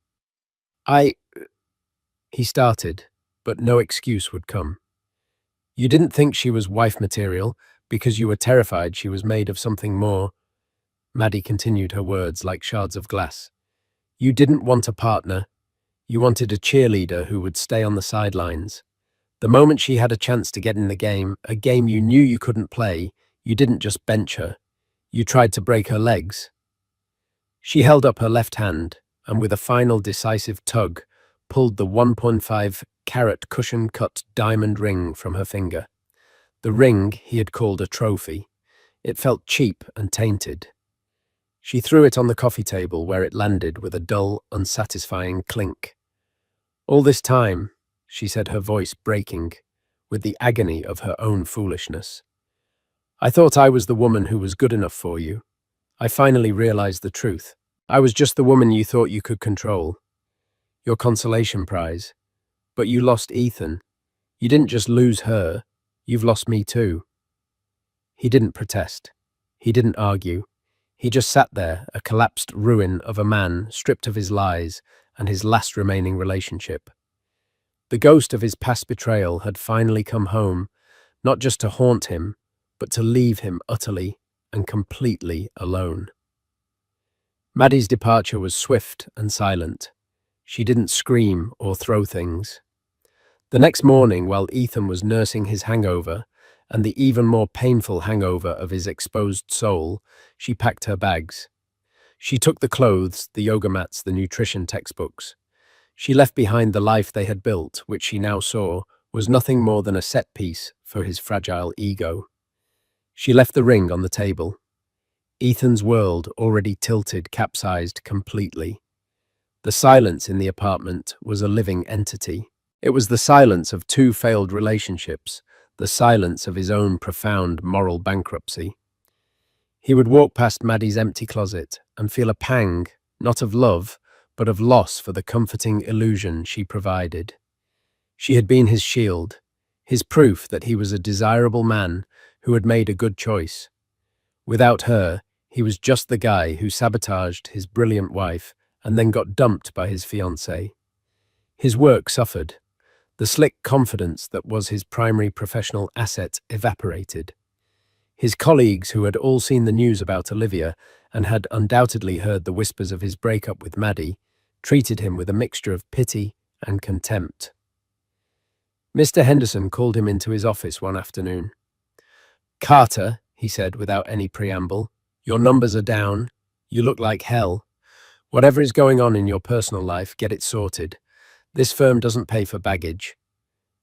He started, but no excuse would come. "You didn't think she was wife material because you were terrified she was made of something more." Maddie continued her words like shards of glass. "You didn't want a partner. You wanted a cheerleader who would stay on the sidelines. The moment she had a chance to get in the game, a game you knew you couldn't play, you didn't just bench her. You tried to break her legs." She held up her left hand and with a final decisive tug, pulled the 1.5-carat cushion-cut diamond ring from her finger. The ring he had called a trophy. It felt cheap and tainted. She threw it on the coffee table where it landed with a dull, unsatisfying clink. "All this time," she said, her voice breaking with the agony of her own foolishness, "I thought I was the woman who was good enough for you. I finally realized the truth. I was just the woman you thought you could control. Your consolation prize. But you lost Ethan. You didn't just lose her, you've lost me too." He didn't protest. He didn't argue. He just sat there, a collapsed ruin of a man stripped of his lies and his last remaining relationship. The ghost of his past betrayal had finally come home, not just to haunt him, but to leave him utterly and completely alone. Maddie's departure was swift and silent. She didn't scream or throw things. The next morning, while Ethan was nursing his hangover, and the even more painful hangover of his exposed soul, she packed her bags. She took the clothes, the yoga mats, the nutrition textbooks. She left behind the life they had built, which she now saw was nothing more than a set piece for his fragile ego. She left the ring on the table. Ethan's world, already tilted, capsized completely. The silence in the apartment was a living entity. It was the silence of 2 failed relationships, the silence of his own profound moral bankruptcy. He would walk past Maddie's empty closet and feel a pang, not of love, but of loss for the comforting illusion she provided. She had been his shield, his proof that he was a desirable man who had made a good choice. Without her, he was just the guy who sabotaged his brilliant wife and then got dumped by his fiancée. His work suffered. The slick confidence that was his primary professional asset evaporated. His colleagues, who had all seen the news about Olivia and had undoubtedly heard the whispers of his breakup with Maddie, treated him with a mixture of pity and contempt. Mr. Henderson called him into his office one afternoon. "Carter," he said without any preamble, "your numbers are down. You look like hell. Whatever is going on in your personal life, get it sorted. This firm doesn't pay for baggage."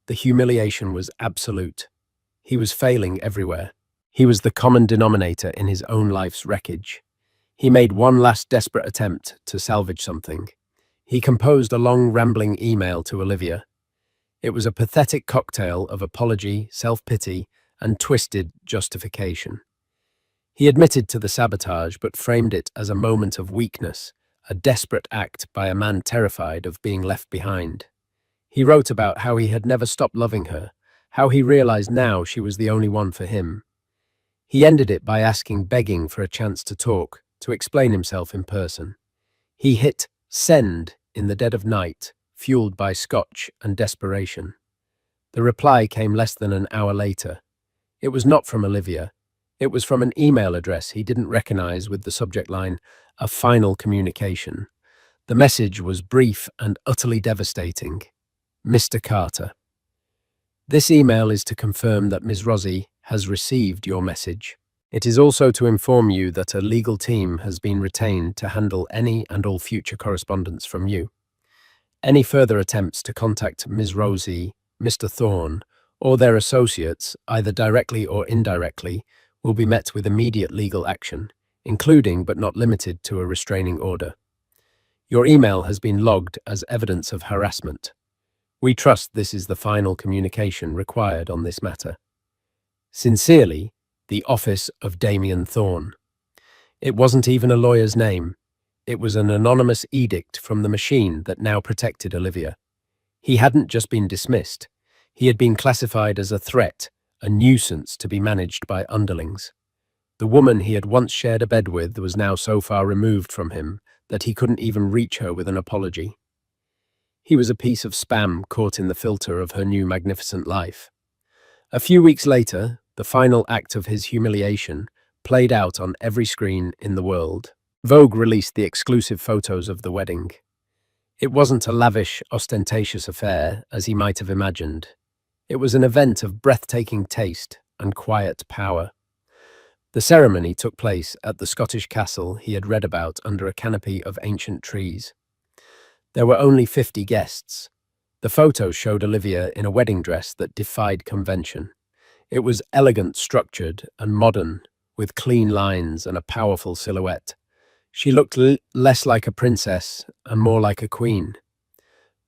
The humiliation was absolute. He was failing everywhere. He was the common denominator in his own life's wreckage. He made one last desperate attempt to salvage something. He composed a long, rambling email to Olivia. It was a pathetic cocktail of apology, self-pity, and twisted justification. He admitted to the sabotage, but framed it as a moment of weakness, a desperate act by a man terrified of being left behind. He wrote about how he had never stopped loving her, how he realized now she was the only one for him. He ended it by begging for a chance to talk, to explain himself in person. He hit send in the dead of night, fueled by scotch and desperation. The reply came less than an hour later. It was not from Olivia. It was from an email address he didn't recognize with the subject line, "A final communication." The message was brief and utterly devastating. "Mr. Carter, this email is to confirm that Ms. Rossi has received your message. It is also to inform you that a legal team has been retained to handle any and all future correspondence from you. Any further attempts to contact Ms. Rossi, Mr. Thorne, or their associates, either directly or indirectly, will be met with immediate legal action, including but not limited to a restraining order. Your email has been logged as evidence of harassment. We trust this is the final communication required on this matter. Sincerely, the Office of Damien Thorne." It wasn't even a lawyer's name. It was an anonymous edict from the machine that now protected Olivia. He hadn't just been dismissed. He had been classified as a threat, a nuisance to be managed by underlings. The woman he had once shared a bed with was now so far removed from him that he couldn't even reach her with an apology. He was a piece of spam caught in the filter of her new magnificent life. A few weeks later, the final act of his humiliation played out on every screen in the world. Vogue released the exclusive photos of the wedding. It wasn't a lavish, ostentatious affair, as he might have imagined. It was an event of breathtaking taste and quiet power. The ceremony took place at the Scottish castle he had read about under a canopy of ancient trees. There were only 50 guests. The photos showed Olivia in a wedding dress that defied convention. It was elegant, structured, and modern, with clean lines and a powerful silhouette. She looked less like a princess and more like a queen.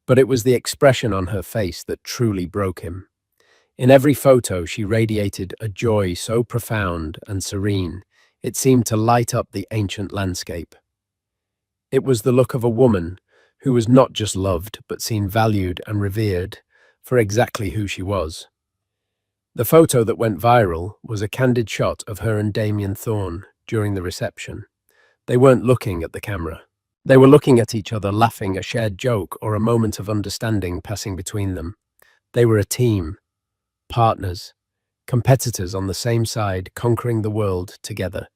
But it was the expression on her face that truly broke him. In every photo, she radiated a joy so profound and serene, it seemed to light up the ancient landscape. It was the look of a woman who was not just loved, but seen valued and revered for exactly who she was. The photo that went viral was a candid shot of her and Damien Thorne during the reception. They weren't looking at the camera. They were looking at each other, laughing, a shared joke or a moment of understanding passing between them. They were a team, partners, competitors on the same side, conquering the world together.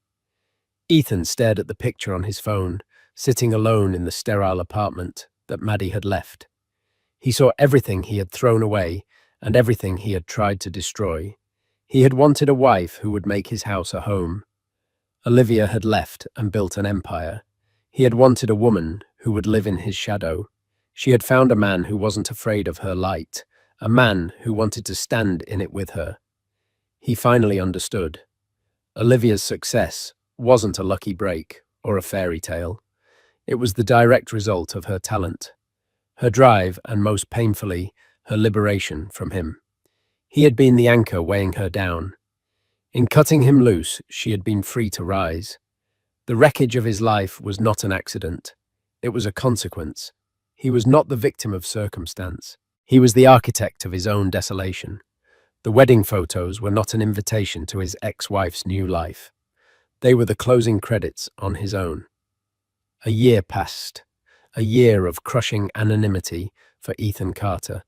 Ethan stared at the picture on his phone, sitting alone in the sterile apartment that Maddie had left. He saw everything he had thrown away and everything he had tried to destroy. He had wanted a wife who would make his house a home. Olivia had left and built an empire. He had wanted a woman who would live in his shadow. She had found a man who wasn't afraid of her light, a man who wanted to stand in it with her. He finally understood. Olivia's success wasn't a lucky break or a fairy tale. It was the direct result of her talent, her drive, and most painfully, her liberation from him. He had been the anchor weighing her down. In cutting him loose, she had been free to rise. The wreckage of his life was not an accident. It was a consequence. He was not the victim of circumstance. He was the architect of his own desolation. The wedding photos were not an invitation to his ex-wife's new life. They were the closing credits on his own. A year passed, a year of crushing anonymity for Ethan Carter.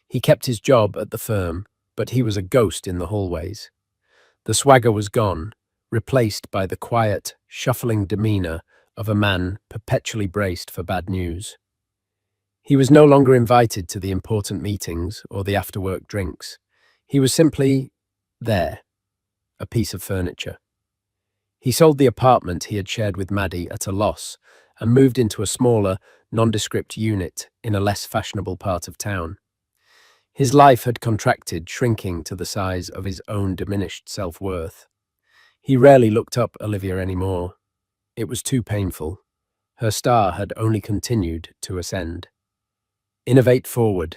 He kept his job at the firm, but he was a ghost in the hallways. The swagger was gone, replaced by the quiet, shuffling demeanor of a man perpetually braced for bad news. He was no longer invited to the important meetings or the after-work drinks. He was simply there, a piece of furniture. He sold the apartment he had shared with Maddie at a loss and moved into a smaller, nondescript unit in a less fashionable part of town. His life had contracted, shrinking to the size of his own diminished self-worth. He rarely looked up Olivia anymore. It was too painful. Her star had only continued to ascend. Innovate Forward,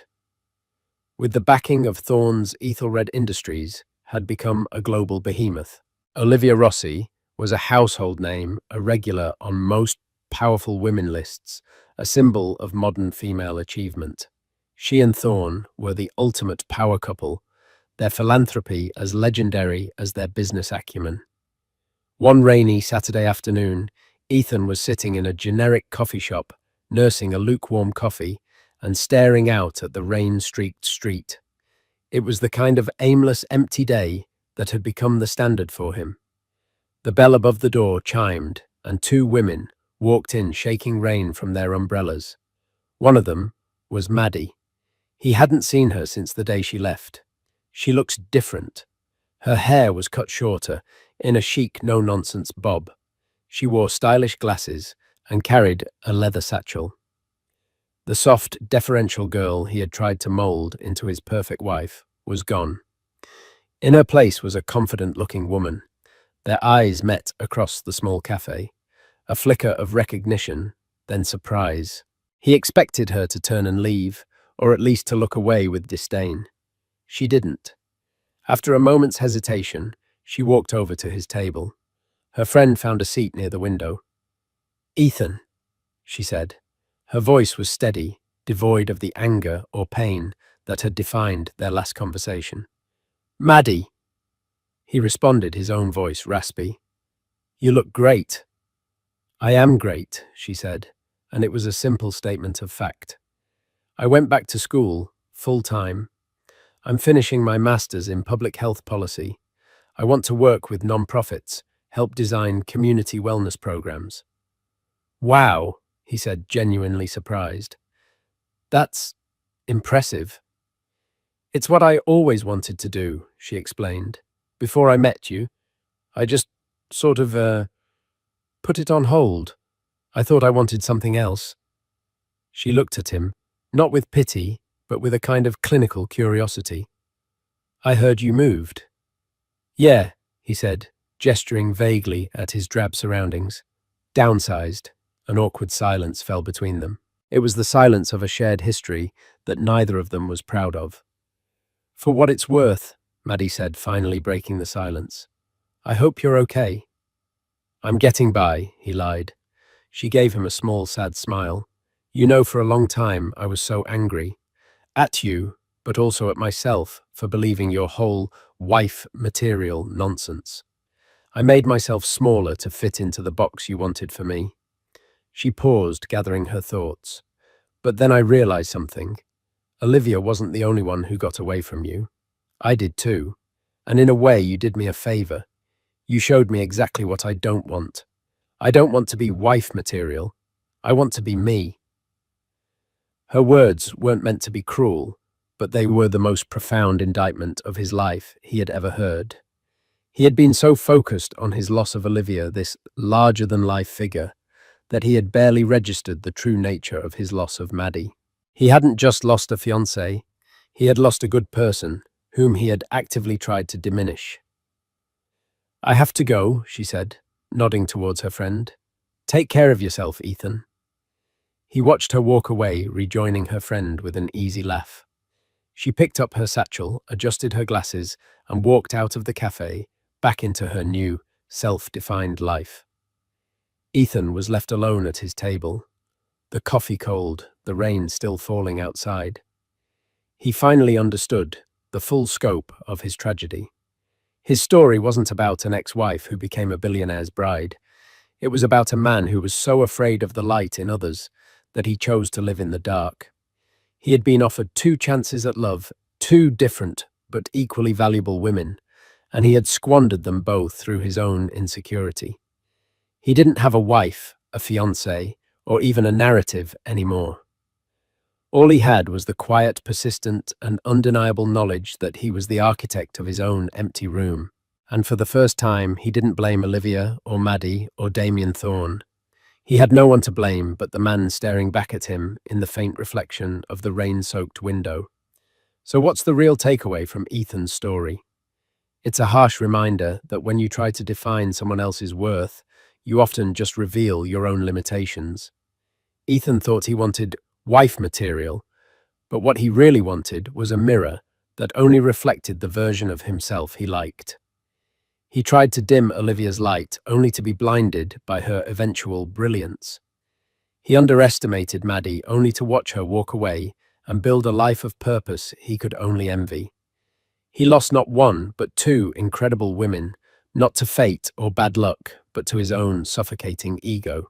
with the backing of Thorne's Ethelred Industries, had become a global behemoth. Olivia Rossi was a household name, a regular on most powerful women lists, a symbol of modern female achievement. She and Thorne were the ultimate power couple, their philanthropy as legendary as their business acumen. One rainy Saturday afternoon, Ethan was sitting in a generic coffee shop, nursing a lukewarm coffee and staring out at the rain-streaked street. It was the kind of aimless, empty day that had become the standard for him. The bell above the door chimed, and two women walked in, shaking rain from their umbrellas. One of them was Maddie. He hadn't seen her since the day she left. She looked different. Her hair was cut shorter, in a chic, no-nonsense bob. She wore stylish glasses and carried a leather satchel. The soft, deferential girl he had tried to mold into his perfect wife was gone. In her place was a confident-looking woman. Their eyes met across the small cafe, a flicker of recognition, then surprise. He expected her to turn and leave, or at least to look away with disdain. She didn't. After a moment's hesitation, she walked over to his table. Her friend found a seat near the window. "Ethan," she said. Her voice was steady, devoid of the anger or pain that had defined their last conversation. "Maddie," he responded, his own voice raspy. "You look great." "I am great," she said, and it was a simple statement of fact. "I went back to school, full-time. I'm finishing my master's in public health policy. I want to work with non-profits, help design community wellness programs." "Wow," he said, genuinely surprised. "That's impressive." "It's what I always wanted to do," she explained. "Before I met you, I just sort of, put it on hold. I thought I wanted something else." She looked at him, not with pity, but with a kind of clinical curiosity. "I heard you moved." "Yeah," he said, gesturing vaguely at his drab surroundings. "Downsized." An awkward silence fell between them. It was the silence of a shared history that neither of them was proud of. "For what it's worth," Maddie said, finally breaking the silence. "I hope you're okay." "I'm getting by," he lied. She gave him a small, sad smile. "You know, for a long time I was so angry. At you, but also at myself for believing your whole wife material nonsense. I made myself smaller to fit into the box you wanted for me." She paused, gathering her thoughts. "But then I realized something. Olivia wasn't the only one who got away from you. I did too. And in a way, you did me a favor. You showed me exactly what I don't want. I don't want to be wife material. I want to be me." Her words weren't meant to be cruel, but they were the most profound indictment of his life he had ever heard. He had been so focused on his loss of Olivia, this larger-than-life figure, that he had barely registered the true nature of his loss of Maddie. He hadn't just lost a fiancée, he had lost a good person, whom he had actively tried to diminish. "I have to go," she said, nodding towards her friend. "Take care of yourself, Ethan." He watched her walk away, rejoining her friend with an easy laugh. She picked up her satchel, adjusted her glasses, and walked out of the cafe, back into her new, self-defined life. Ethan was left alone at his table, the coffee cold, the rain still falling outside. He finally understood the full scope of his tragedy. His story wasn't about an ex-wife who became a billionaire's bride. It was about a man who was so afraid of the light in others that he chose to live in the dark. He had been offered 2 chances at love, 2 different but equally valuable women, and he had squandered them both through his own insecurity. He didn't have a wife, a fiancée, or even a narrative anymore. All he had was the quiet, persistent, and undeniable knowledge that he was the architect of his own empty room. And for the first time, he didn't blame Olivia or Maddie or Damien Thorne. He had no one to blame but the man staring back at him in the faint reflection of the rain-soaked window. So what's the real takeaway from Ethan's story? It's a harsh reminder that when you try to define someone else's worth, you often just reveal your own limitations. Ethan thought he wanted wife material, but what he really wanted was a mirror that only reflected the version of himself he liked. He tried to dim Olivia's light, only to be blinded by her eventual brilliance. He underestimated Maddie, only to watch her walk away and build a life of purpose he could only envy. He lost not one, but two incredible women, not to fate or bad luck, but to his own suffocating ego.